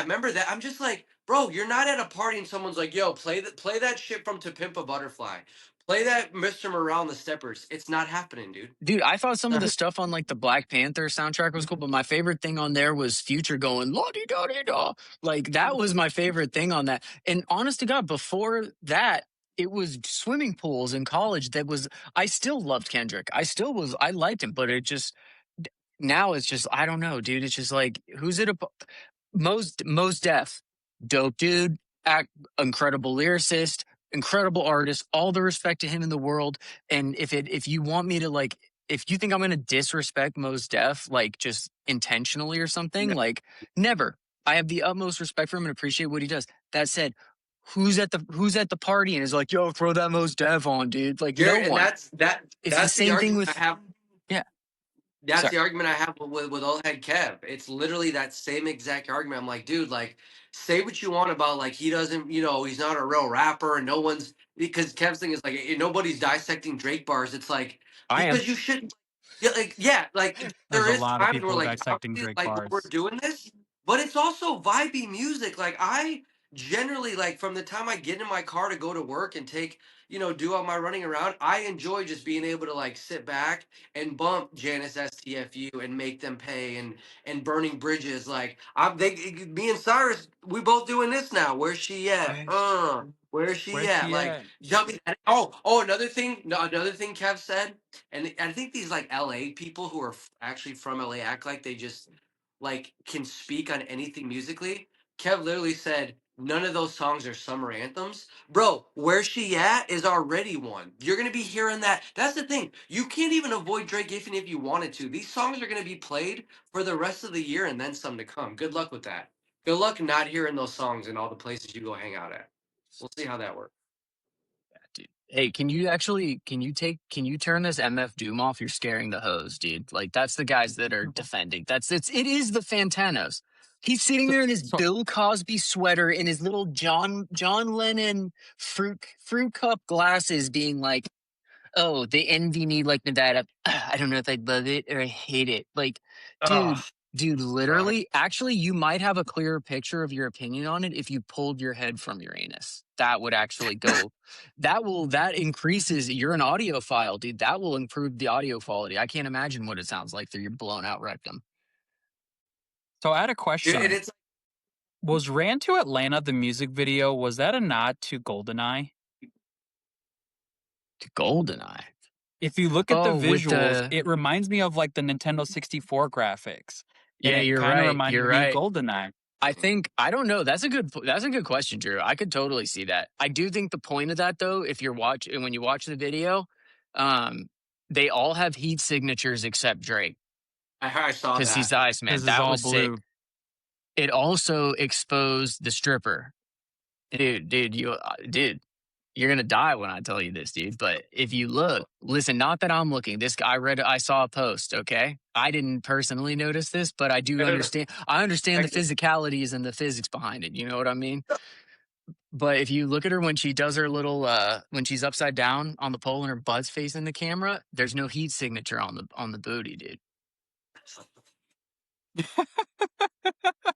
Remember that? I'm just like, bro, you're not at a party and someone's like, yo, play that shit from To Pimp a Butterfly. Play that Mr. Morale and the Steppers. It's not happening, dude. dude. I thought some of the stuff on like the Black Panther soundtrack was cool, but my favorite thing on there was Future going la di da di da. Like that was my favorite thing on that. And honest to God, before that, it was swimming pools in college. That was I still loved Kendrick. I liked him, but it just now it's just I don't know, dude. It's just like who's it? Most Def, dope dude, act, incredible lyricist, incredible artist. All the respect to him in the world. And if you want me to like, if you think I'm gonna disrespect Most Def like just intentionally or something, No. like never. I have the utmost respect for him and appreciate what he does. That said, who's at the party and is like, yo, throw that Most Def on, dude? Like no Jared, and one. It's the that's the same thing argument I with have. yeah. That's Sorry. the argument I have with old head Kev. It's literally that same exact argument. I'm like, dude, like, say what you want about like he doesn't, he's not a real rapper, and no one's because Kev's thing is like nobody's dissecting Drake bars. It's like I am. because you shouldn't. Yeah, like There's there a is lot of times where people like dissecting obviously Drake like when we're bars. doing this, but it's also vibey music. Like I generally like from the time I get in my car to go to work and take do all my running around, I enjoy just being able to like sit back and bump Janice STFU and make them pay and burning bridges. Like me and Cyrus, we both doing this now. Where's she at? Where's she Where's at? she Like, at? tell me. Oh, another thing. No, another thing Kev said, and I think these like LA people who are actually from LA act like they just like can speak on anything musically. Kev literally said none of those songs are summer anthems. Bro, Where She At is already one. You're gonna be hearing that. That's the thing. You can't even avoid Drake even if you wanted to. These songs are gonna be played for the rest of the year and then some to come. Good luck with that. Good luck not hearing those songs in all the places you go hang out at. We'll see how that works. Dude. Hey, can you turn this MF Doom off? You're scaring the hoes, dude. Like that's the guys that are defending. It is the Fantanos. He's sitting So, there in his so Bill Cosby sweater in his little John Lennon fruit cup glasses being like, oh, they envy me like Nevada. I don't know if I love it or I hate it. Like, dude, Oh, sorry. literally, actually, you might have a clearer picture of your opinion on it if you pulled your head from your anus. That would actually go. That increases. You're an audiophile, dude. That will improve the audio quality. I can't imagine what it sounds like through your blown out rectum. so I had a Dude, and question. it's Was Ran to Atlanta the music video? Was that a nod to GoldenEye? Goldeneye. If you look at the Oh, with visuals, the it reminds me of like the Nintendo 64 graphics, and yeah, it you're kind of right. reminded You're me of right. GoldenEye. I think I don't know. That's a good question, Drew. I could totally see that. I do think the point of that though, if you're watching when you watch the video, um, they all have heat signatures except Drake I saw because he's that. the Iceman. His is That all was sick. blue. It also exposed the stripper, dude. You're gonna die when I tell you this, dude. But if you look, listen, not that I'm looking. I saw a post. Okay, I didn't personally notice this, but I do understand. I understand the physicalities and the physics behind it. You know what I mean? But if you look at her when she does her little when she's upside down on the pole and her butt's facing the camera, there's no heat signature on the booty, dude.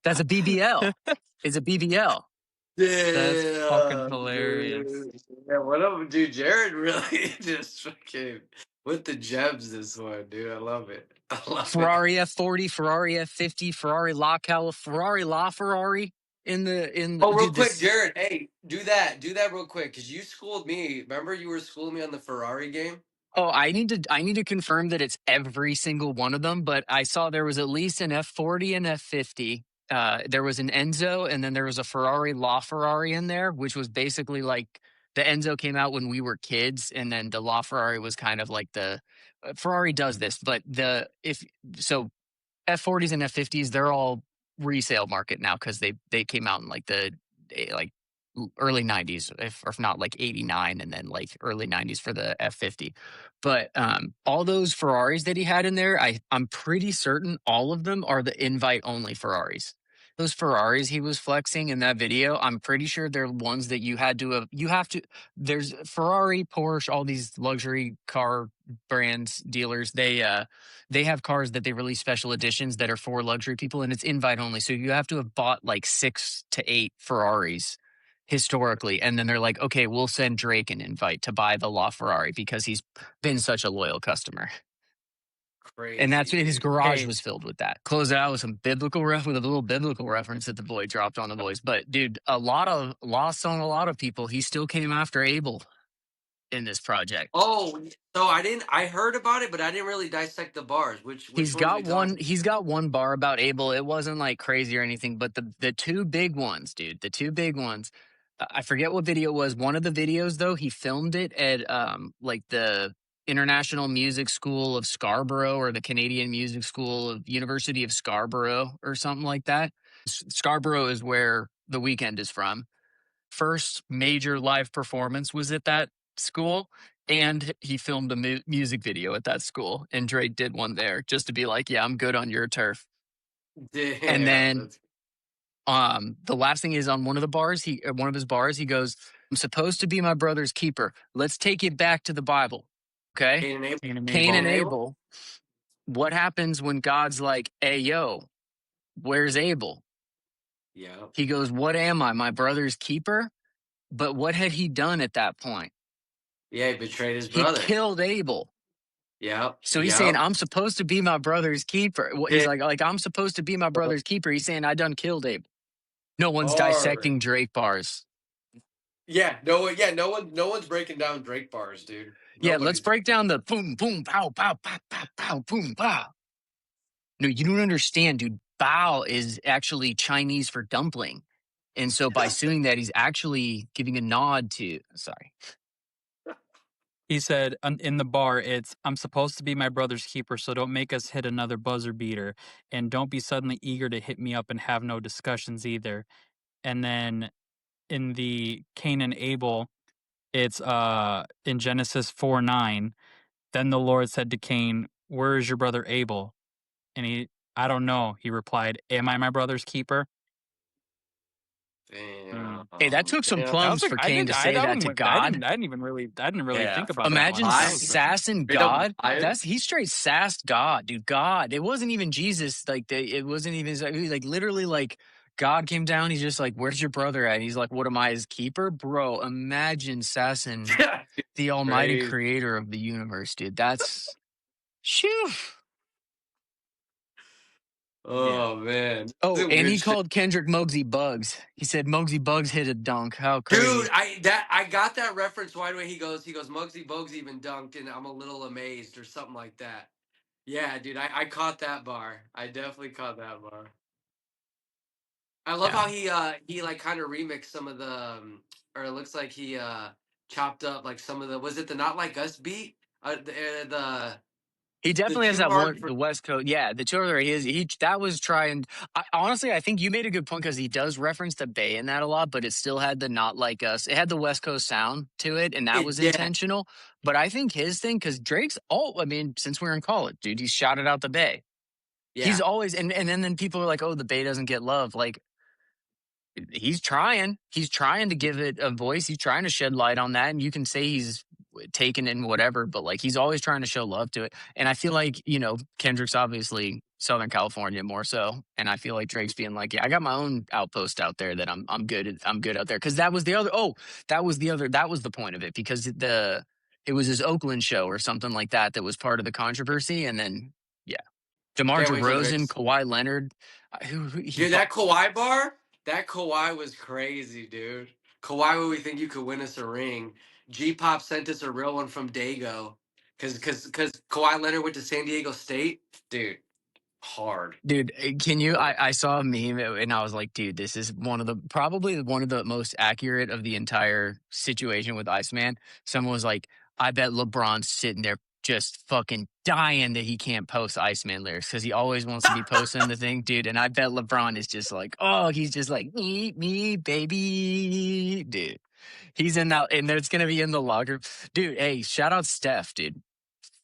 That's a BBL. It's a BBL. That's fucking Yeah, hilarious. dude. Yeah, what up, dude? Jared really just fucking with the gems this one, dude. I love it. I love it. Ferrari F40, Ferrari F50, Ferrari La Cal, Ferrari La Ferrari in the Oh, real dude quick, this. Jared. Hey, do that. Do that real quick, because you schooled me. Remember, you were schooling me on the Ferrari game. Oh, I need to confirm that it's every single one of them, but I saw there was at least an F40 and F50. There was an Enzo, and then there was a Ferrari La Ferrari in there, which was basically like the Enzo came out when we were kids, and then the La Ferrari was kind of like the Ferrari does this, but the if so F40s and F50s, they're all resale market now because they came out in like the like early 90s, if not like 89, and then like early 90s for the F50. But all those Ferraris that he had in there, I'm pretty certain all of them are the invite only Ferraris. Those Ferraris he was flexing in that video, I'm pretty sure they're ones that you have to there's Ferrari, Porsche, all these luxury car brands dealers, they have cars that they release special editions that are for luxury people, and it's invite only. So you have to have bought like 6 to 8 Ferraris historically, and then they're like, okay, we'll send Drake an invite to buy the La Ferrari because he's been such a loyal customer. And that's Crazy, what his dude. garage Hey, was filled with that. Close it out with with a little biblical reference that the boy dropped on the boys. But dude, a lot of lost on a lot of people. He still came after Abel in this project. Oh, so I didn't. I heard about it, but I didn't really dissect the bars. Which He's ones got we talking? one bar about Abel. It wasn't like crazy or anything, but the two big ones, dude, the two big ones. I forget what video it was. One of the videos though, he filmed it at like the International Music School of Scarborough or the Canadian Music School of University of Scarborough or something like that. Scarborough is where The Weekend is from. First major live performance was at that school, and he filmed a music video at that school, and Drake did one there just to be like, yeah, I'm good on your turf. And Damn, then that's the last thing is on one of the bars, one of his bars, he goes, I'm supposed to be my brother's keeper. Let's take it back to the Bible. Okay. Cain and Abel. Cain and Cain Cain and Abel. and Abel. Abel. What happens when God's like, hey, yo, where's Abel? Yeah, He goes, what am I, my brother's keeper? But what had he done at that point? yeah. He betrayed his He brother. killed Abel. Yep, So he's saying, yep. I'm supposed to be my brother's keeper. He's Hit like, I'm supposed to be my brother's keeper. He's saying, I done killed Abel. No one's hard. dissecting Drake bars. Yeah, no one. Yeah, no one's breaking down Drake bars, dude. Yeah, let's Nobody's. break down the boom, boom, pow, pow, pow, pow, pow, boom, pow. No, you don't understand, dude. Bao is actually Chinese for dumpling. And so by suing that, he's actually giving a nod to, sorry. He said in the bar, it's, I'm supposed to be my brother's keeper, so don't make us hit another buzzer beater. And don't be suddenly eager to hit me up and have no discussions either. And then in the Cain and Abel, it's in Genesis 4:9. Then the Lord said to Cain, where is your brother Abel? And I don't know. He replied, am I my brother's keeper? Damn, Mm. Hey, that took some damn. That was plums like for Cain to say that to God. I didn't really Yeah, think from about that Imagine one. That was sassing straight up God. lion. He straight sassed God, dude. God. It wasn't even Jesus. Like it wasn't even like literally like God came down. He's just like, "Where's your brother at?" And he's like, "What am I, his keeper, bro?" Imagine sassing Yeah, the Almighty crazy. Creator of the universe, dude. That's shoo. yeah. Oh man, Oh, some and good he shit, called Kendrick Muggsy Bugs. He said Muggsy Bugs hit a dunk. How dude. crazy! I got that reference right away. He goes Muggsy Bogues even dunked, and I'm a little amazed or something like that. Yeah, dude, I caught that bar. I definitely caught that bar. I love Yeah. how he like kind of remixed some of the or it looks like he chopped up like some of the was it the Not Like Us beat He the definitely has too that hard one, for the West Coast. Yeah, the two other he that was trying. Honestly, I think you made a good point because he does reference the Bay in that a lot, but it still had the Not Like Us. It had the West Coast sound to it, and that it was yeah intentional. But I think his thing, because Drake's I mean, since we are in college, dude, he's shouted out the Bay. He's yeah always and then people are like, oh, the Bay doesn't get love. Like he's trying. He's trying to give it a voice. He's trying to shed light on that. And you can say he's taken in whatever, but like he's always trying to show love to it. And I feel like, Kendrick's obviously Southern California more so, and I feel like Drake's being like, yeah, I got my own outpost out there that I'm good out there because that was the other that was the point of it because it was his Oakland show or something like that was part of the controversy, and then yeah, DeMar Can't wait till DeRozan, Drake's. Kawhi Leonard, who he Dude, fought. that Kawhi was crazy, dude. Kawhi, would we think you could win us a ring? G Pop sent us a real one from Dago, cause Kawhi Leonard went to San Diego State, dude. Hard. Dude, can you? I saw a meme and I was like, dude, this is probably one of the most accurate of the entire situation with Iceman. Someone was like, I bet LeBron's sitting there just fucking dying that he can't post Iceman lyrics because he always wants to be posting the thing, dude. And I bet LeBron is just like, oh, he's just like, eat me, baby, dude. He's in that, and it's gonna be in the locker, dude. Hey, shout out Steph, dude.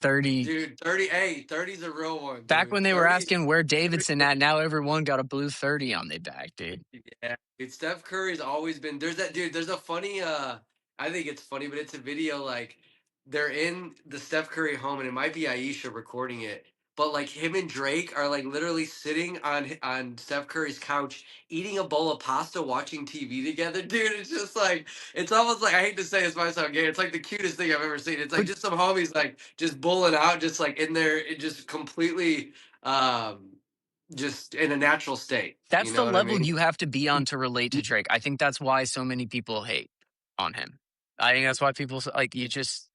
30 Dude, 30, hey, 30's a real one, Back dude. when they were 30, asking where 30 Davidson at, now everyone got a blue 30 on their back, dude. Yeah, dude, Steph Curry's always been there's that dude, there's a funny I think it's funny, but it's a video like they're in the Steph Curry home and it might be Aisha recording it. But like him and Drake are like literally sitting on Steph Curry's couch eating a bowl of pasta watching TV together. Dude, it's just like it's almost like I hate to say this might sound gay. It's like the cutest thing I've ever seen. It's like But just some homies like just bulling out, just like in there, it just completely just in a natural state. You that's know the what I level mean? you have to be on to relate to Drake. I think that's why so many people hate on him. I think that's why people like you just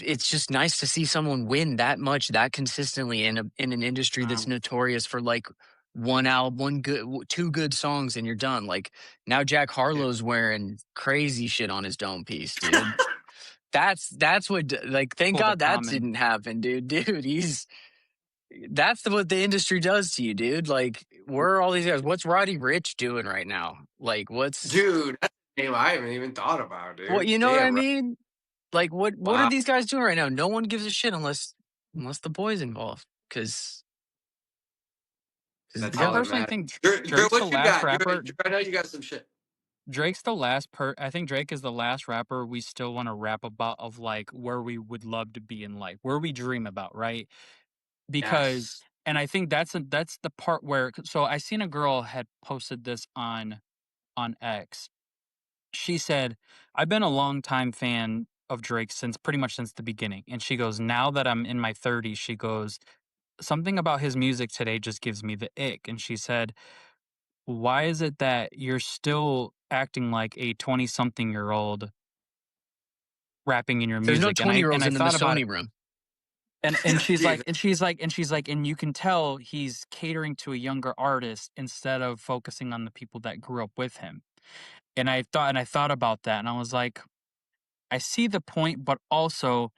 it's just nice to see someone win that much that consistently in an industry that's notorious for like two good songs and you're done. Like now Jack Yeah. Harlow's wearing crazy shit on his dome piece, dude. That's what like thank Pull the God that common. didn't happen, dude. Dude, what the industry does to you, dude. Like, where are all these guys? What's Roddy Rich doing right now? Like, Dude, that's a name I haven't even thought about, what dude. you know what I Damn right. mean? Like, what are Wow. these guys doing right now? No one gives a shit unless the boy's involved. Because That's Like, I all that personally matters. think Drew, Drake's the what you last got? Drew, rapper. I know you got some shit. Drake's the last I think Drake is the last rapper we still want to rap about of like where we would love to be in life, where we dream about, right? Because Yes. and I think that's the part where so I seen a girl had posted this on X. She said, "I've been a long time fan of Drake since pretty much since the beginning." And she goes, "Now that I'm in my 30s," she goes, "something about his music today just gives me the ick." And she said, "Why is it that you're still acting like a 20-something-year-old rapping in your there's no music?" And 20-year-olds I in the thought about it. Missoni room. And she's Dude, like and she's like and she's like, "And you can tell he's catering to a younger artist instead of focusing on the people that grew up with him." And I thought about that and I was like, I see the point, but also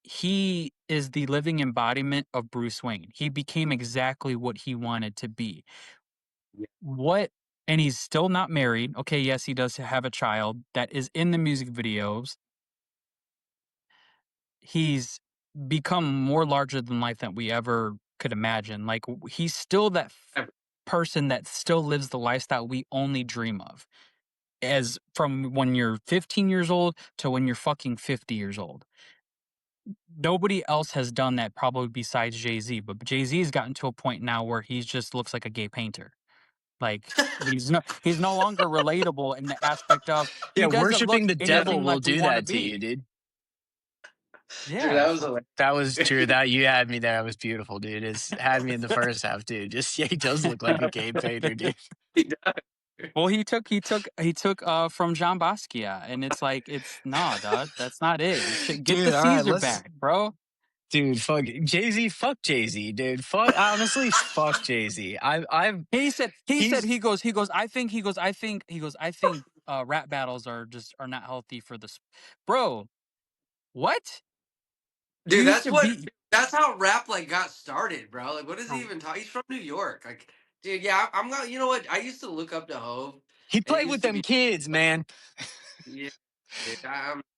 he is the living embodiment of Bruce Wayne. He became exactly what he wanted to be. yeah, What and he's still not married. Okay, yes, he does have a child that is in the music videos. He's become more larger than life than we ever could imagine. Like he's still that ever. person that still lives the lifestyle we only dream of. As from when you're 15 years old to when you're fucking 50 years old. Nobody else has done that probably besides Jay-Z, but Jay-Z's gotten to a point now where he just looks like a gay painter. Like he's no longer relatable in the aspect of he Yeah, doesn't look worshiping the Yeah, devil anything will like we do want to that to you, be. dude. Drew, Yeah, that was so hilarious. That was true. That you had me there. That was beautiful, dude. It's had me in the first half, dude. Just yeah, he does look like a game painter, dude. He does. well, he took from Jean Basquiat, and it's like it's nah, dog. That's not it. You should get the Dude, all right, Caesar let's back, bro. dude, fuck Jay-Z, fuck Jay-Z, dude. Fuck honestly, fuck Jay-Z. I've he's I think rap battles are not healthy for this. Bro, what? You Dude, used to be that's how rap like got started, bro. Like, what is he oh, even talking? He's from New York. Like, dude, yeah, I'm not. You know what? I used to look up to Hove, he and it played with used to them be, kids, man. yeah, dude,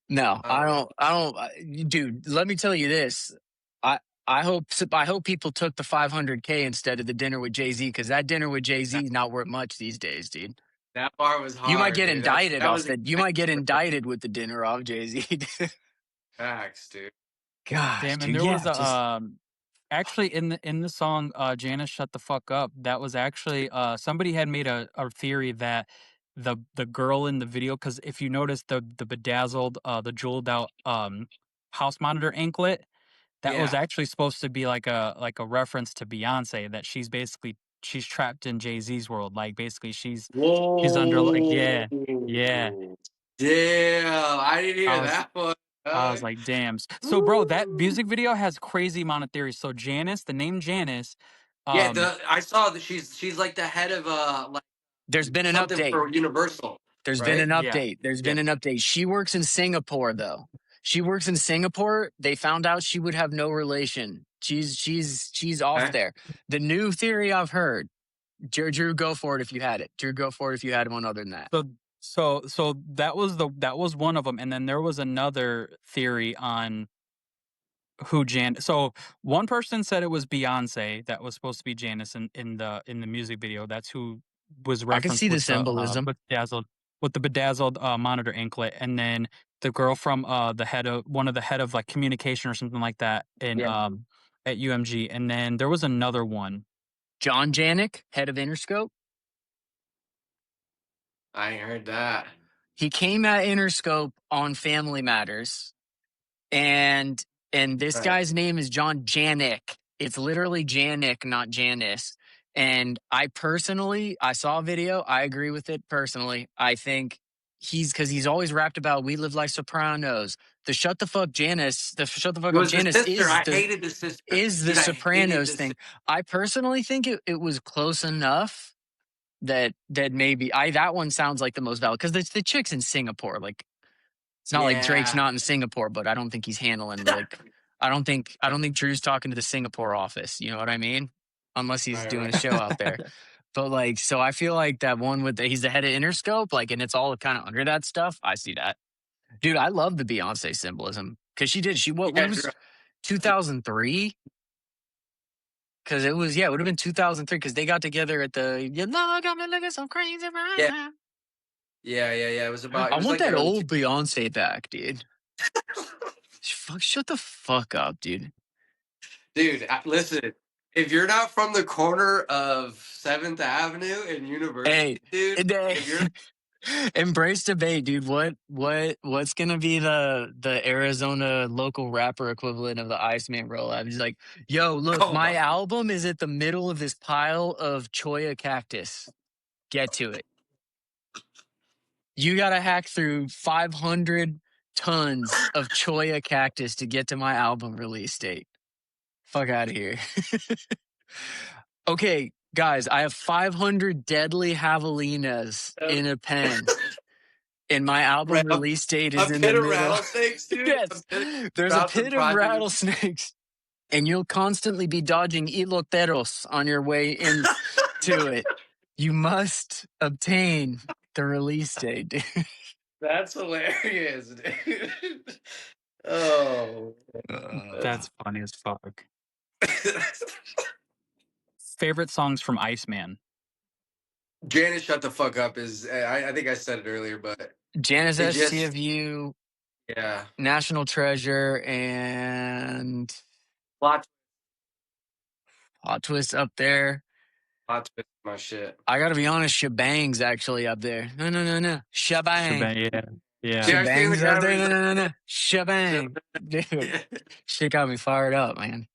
No, I don't know. I don't, dude. Let me tell you this. I I hope people took the 500K instead of the dinner with Jay Z because that dinner with Jay Z That, is not worth much these days, dude. that bar was You might hard, get dude. indicted That off was that. You might get indicted with the dinner off Jay Z. facts, dude. Gosh, damn. And dude. there was Yeah, a just actually in the song Janice Shut the Fuck Up, that was actually somebody had made a theory that the girl in the video, because if you notice the bedazzled the jeweled out house monitor anklet, that was Yeah. actually supposed to be like a reference to Beyonce, that she's trapped in Jay-Z's world. Like basically she's under like Whoa. yeah. Damn. I didn't I hear was that one. I was Dog. like, damn. So bro, that Woo. music video has crazy amount of theories. So Janice, the name Janice, Yeah, um I saw that she's like the head of like There's been an something update. for Universal, There's been right? an yeah. update. There's Yeah. been an update. She works in Singapore though. She works in Singapore. They found out she would have no relation. She's off Okay. there. The new theory I've heard. Drew, go for it if you had it. Drew, go for it if you had one other than that. So that was one of them, and then there was another theory on who Jan. So one person said it was Beyonce that was supposed to be Janice in the music video. That's who was I can referenced see the symbolism. with the bedazzled monitor anklet, and then the girl from the head of one of the head of like communication or something like that in Yeah, at UMG, and then there was another one. John Janik, head of Interscope. I heard that. He came at Interscope on Family Matters, and this Right. guy's name is John Janik. It's literally Janik, not Janice. And I saw a video. I agree with it personally. I think because he's always rapped about "We Live Like Sopranos." The "Shut the Fuck Janice," the "Shut the Fuck It Up was the Janice" sister. I hated the sister. is the Dude, I hated Sopranos the thing. sister. I personally think it was close enough that maybe that one sounds like the most valid because the chick's in Singapore. Like it's not like Drake's Yeah. not in Singapore, but I don't think he's handling like I don't think Drew's talking to the Singapore office. You know what I mean? Unless he's Right, doing a right. show out there. But like, so I feel like that one he's the head of Interscope, like, and it's all kind of under that stuff. I see that, dude. I love the Beyonce symbolism because what Yeah, it Drew. was 2003. Because it was, yeah, it would have been 2003 because they got together at the, you know, I got me looking so crazy right Yeah, now. yeah. It I was want like the that early old Beyonce back, dude. Shut the fuck up, dude. Dude, listen. If you're not from the corner of 7th Avenue and University, Hey, dude, they if you're embrace debate, dude. What's gonna be the Arizona local rapper equivalent of the Iceman rollout? He's like, yo, look, oh my my, album is at the middle of this pile of cholla cactus. Get to it. You gotta hack through 500 tons of cholla cactus to get to my album release date. Fuck out of here. Okay, guys, I have 500 deadly javelinas in a pen, and my album a, release date a is in the pit of middle. rattlesnakes, dude. A Yes, pit there's a about some pit of project. rattlesnakes, and you'll constantly be dodging eloteros on your way into it. You must obtain the release date, dude. That's hilarious, dude. Oh, That's funny as fuck. that's Favorite songs from Iceman. Janice, shut the fuck up. Is I think I said it earlier, but Janice it just STFU, yeah. National Treasure, and Plot Hot Twist up there. plot twist my shit. I gotta be honest, Shebang's actually up there. No. Shebang. Shebang, yeah. Yeah. Dude, I seen the Shebang's guy up where there. he's like, No. Shebang. Dude, shit got me fired up, man.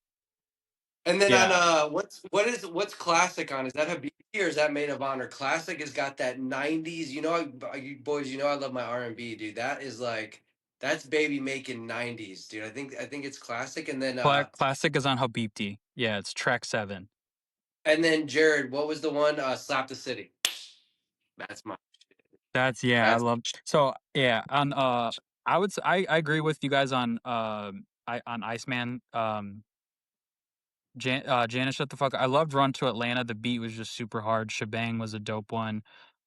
and then Yeah. on what's classic on? Is that Habibi or is that Maid of Honor? Classic has got that '90s. You know, you boys, you know I love my R&B, dude. That is like that's baby making '90s, dude. I think it's classic. And then Classic is on Habibti. Yeah, it's track 7. Jared, what was the one? Slap the City. That's my I that's love. So yeah, on I agree with you guys on on Iceman. Janice Shut the Fuck. I loved Run to Atlanta. The beat was just super hard. Shebang was a dope one.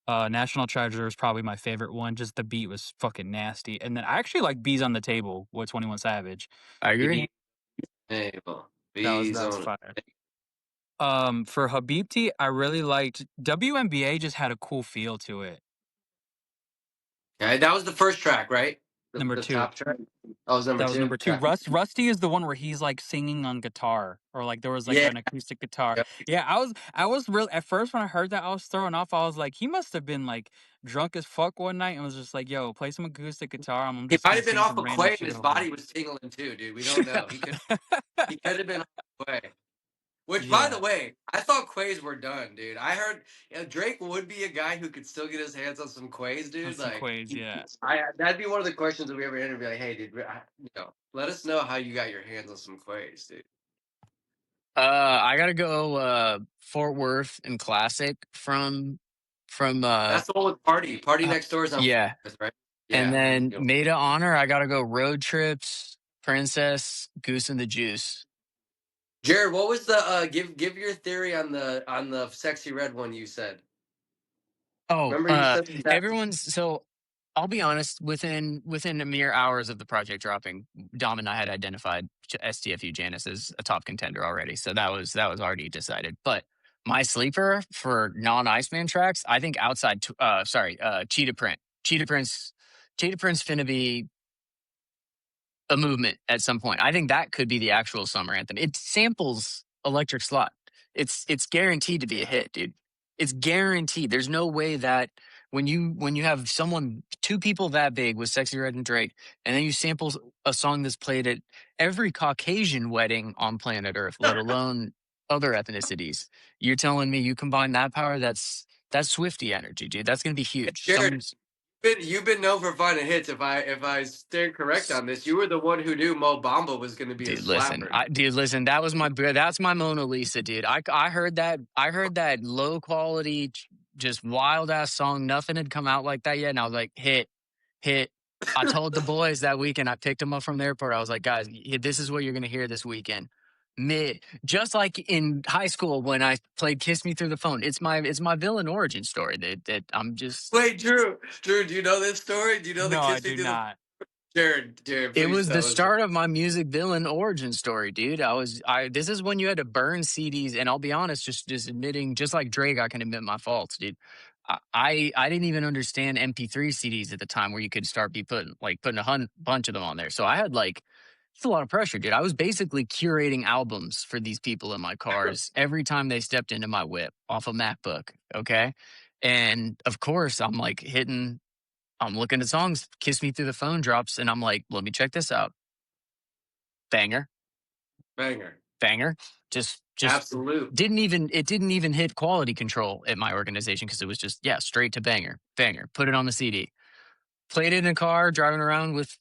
National Treasure is probably my favorite one. Just the beat was fucking nasty. And then I actually like Bees on the Table with 21 Savage. I agree. table. That was On fire. For Habibti, I really liked WNBA. Just had a cool feel to it. Okay, that was the first track, right? Number the 2. top track. Oh, it was number That was two. number 2. Okay. Rusty is the one where he's, like, singing on guitar, or, like, there was, like, Yeah. an acoustic guitar. Yep. Yeah, I was real at first when I heard that, I was thrown off. I was like, "He must have been, like, drunk as fuck one night and was just like, 'Yo, play some acoustic guitar, I'm He just might gonna have been sing off some of random Quay and shit his over body it.'" was tingling too, dude. We don't know. He could have been on Quay. Which, by the Yeah, way, I thought Quays were done, dude. I heard Drake would be a guy who could still get his hands on some Quays, on dude. some Like, Quays, yeah. that'd be one of the questions if we ever interview. Like, hey, dude, let us know how you got your hands on some Quays, dude. I gotta go Fort Worth and Classic from That's the old party. Party uh, next door is on yeah. Fourth, right? And Yeah, then you know. Maid of Honor, I gotta go Road Trips, Princess, Goose and the Juice. Jared, what was the give your theory on the sexy red one you said? Oh, Remember you said that? everyone's so I'll be honest, within a mere hours of the project dropping, Dom and I had identified STFU Janice as a top contender already. So that was already decided. But my sleeper for non Iceman tracks, I think outside Cheetah Print. Cheetah Print's finna be a movement at some point. I think that could be the actual summer anthem. It samples Electric Slot. It's guaranteed to be a Yeah. hit, dude. It's guaranteed. There's no way that when you have someone two people that big with Sexy Red and Drake, and then you sample a song that's played at every Caucasian wedding on planet Earth, let alone other ethnicities. You're telling me you combine that power? That's Swifty energy, dude. That's gonna be huge. Jared, Someone's you've been known for finding hits. If I stand correct on this, you were the one who knew Mo Bamba was going to be a slapper. Dude, listen. That's my Mona Lisa, dude. I heard that low quality, just wild ass song. Nothing had come out like that yet, and I was like, hit. I told the boys that weekend. I picked them up from the airport. I was like, guys, this is what you're gonna hear this weekend. Just like in high school when I played "Kiss Me Through the Phone." It's my villain origin story. That I'm just. Wait, Drew, do you know this story? Do you know the No, I Kiss Me do Through the not. Jared, It please was the tell us. start of my music villain origin story, dude. This is when you had to burn CDs, and I'll be honest, just admitting, just like Drake, I can admit my faults, dude. I didn't even understand MP3 CDs at the time where you could start putting a bunch of them on there. So I had it's a lot of pressure, dude. I was basically curating albums for these people in my cars every time they stepped into my whip off a MacBook. Okay. And of course I'm looking at songs, Kiss Me Through the Phone drops, and I'm like, let me check this out. Banger, Banger. banger. Just Absolute. it didn't even hit quality control at my organization because it was just, yeah, straight to banger, banger. Put it on the CD. Played it in a car, driving around with,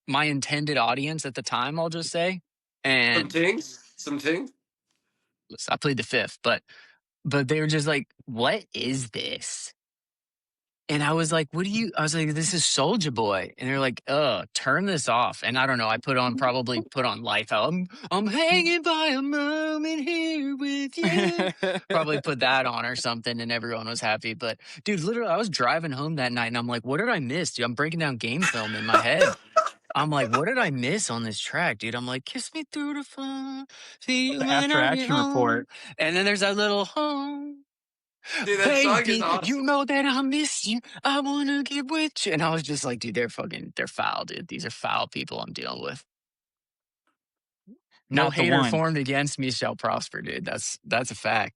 my intended audience at the time, I'll just say. Some And tings? Some tings? I played the fifth, but they were just like, what is this? And I was like, I was like, this is Soldier Boy. And they're like, turn this off. And I don't know, probably put on Life Out. I'm hanging by a moment here with you. Probably put that on or something, and everyone was happy. But dude, literally, I was driving home that night and I'm like, what did I miss? Dude, I'm breaking down game film in my head. I'm like, what did I miss on this track, dude? I'm like, kiss me through the phone, see you The when After I get Action home. Report. And then there's that little home. Dude, that song is Baby, awesome. you know that I miss you. I wanna get with you. And I was just like, dude, they're foul, dude. These are foul people I'm dealing with. No Not the hater one. formed against me shall prosper, dude. That's a fact.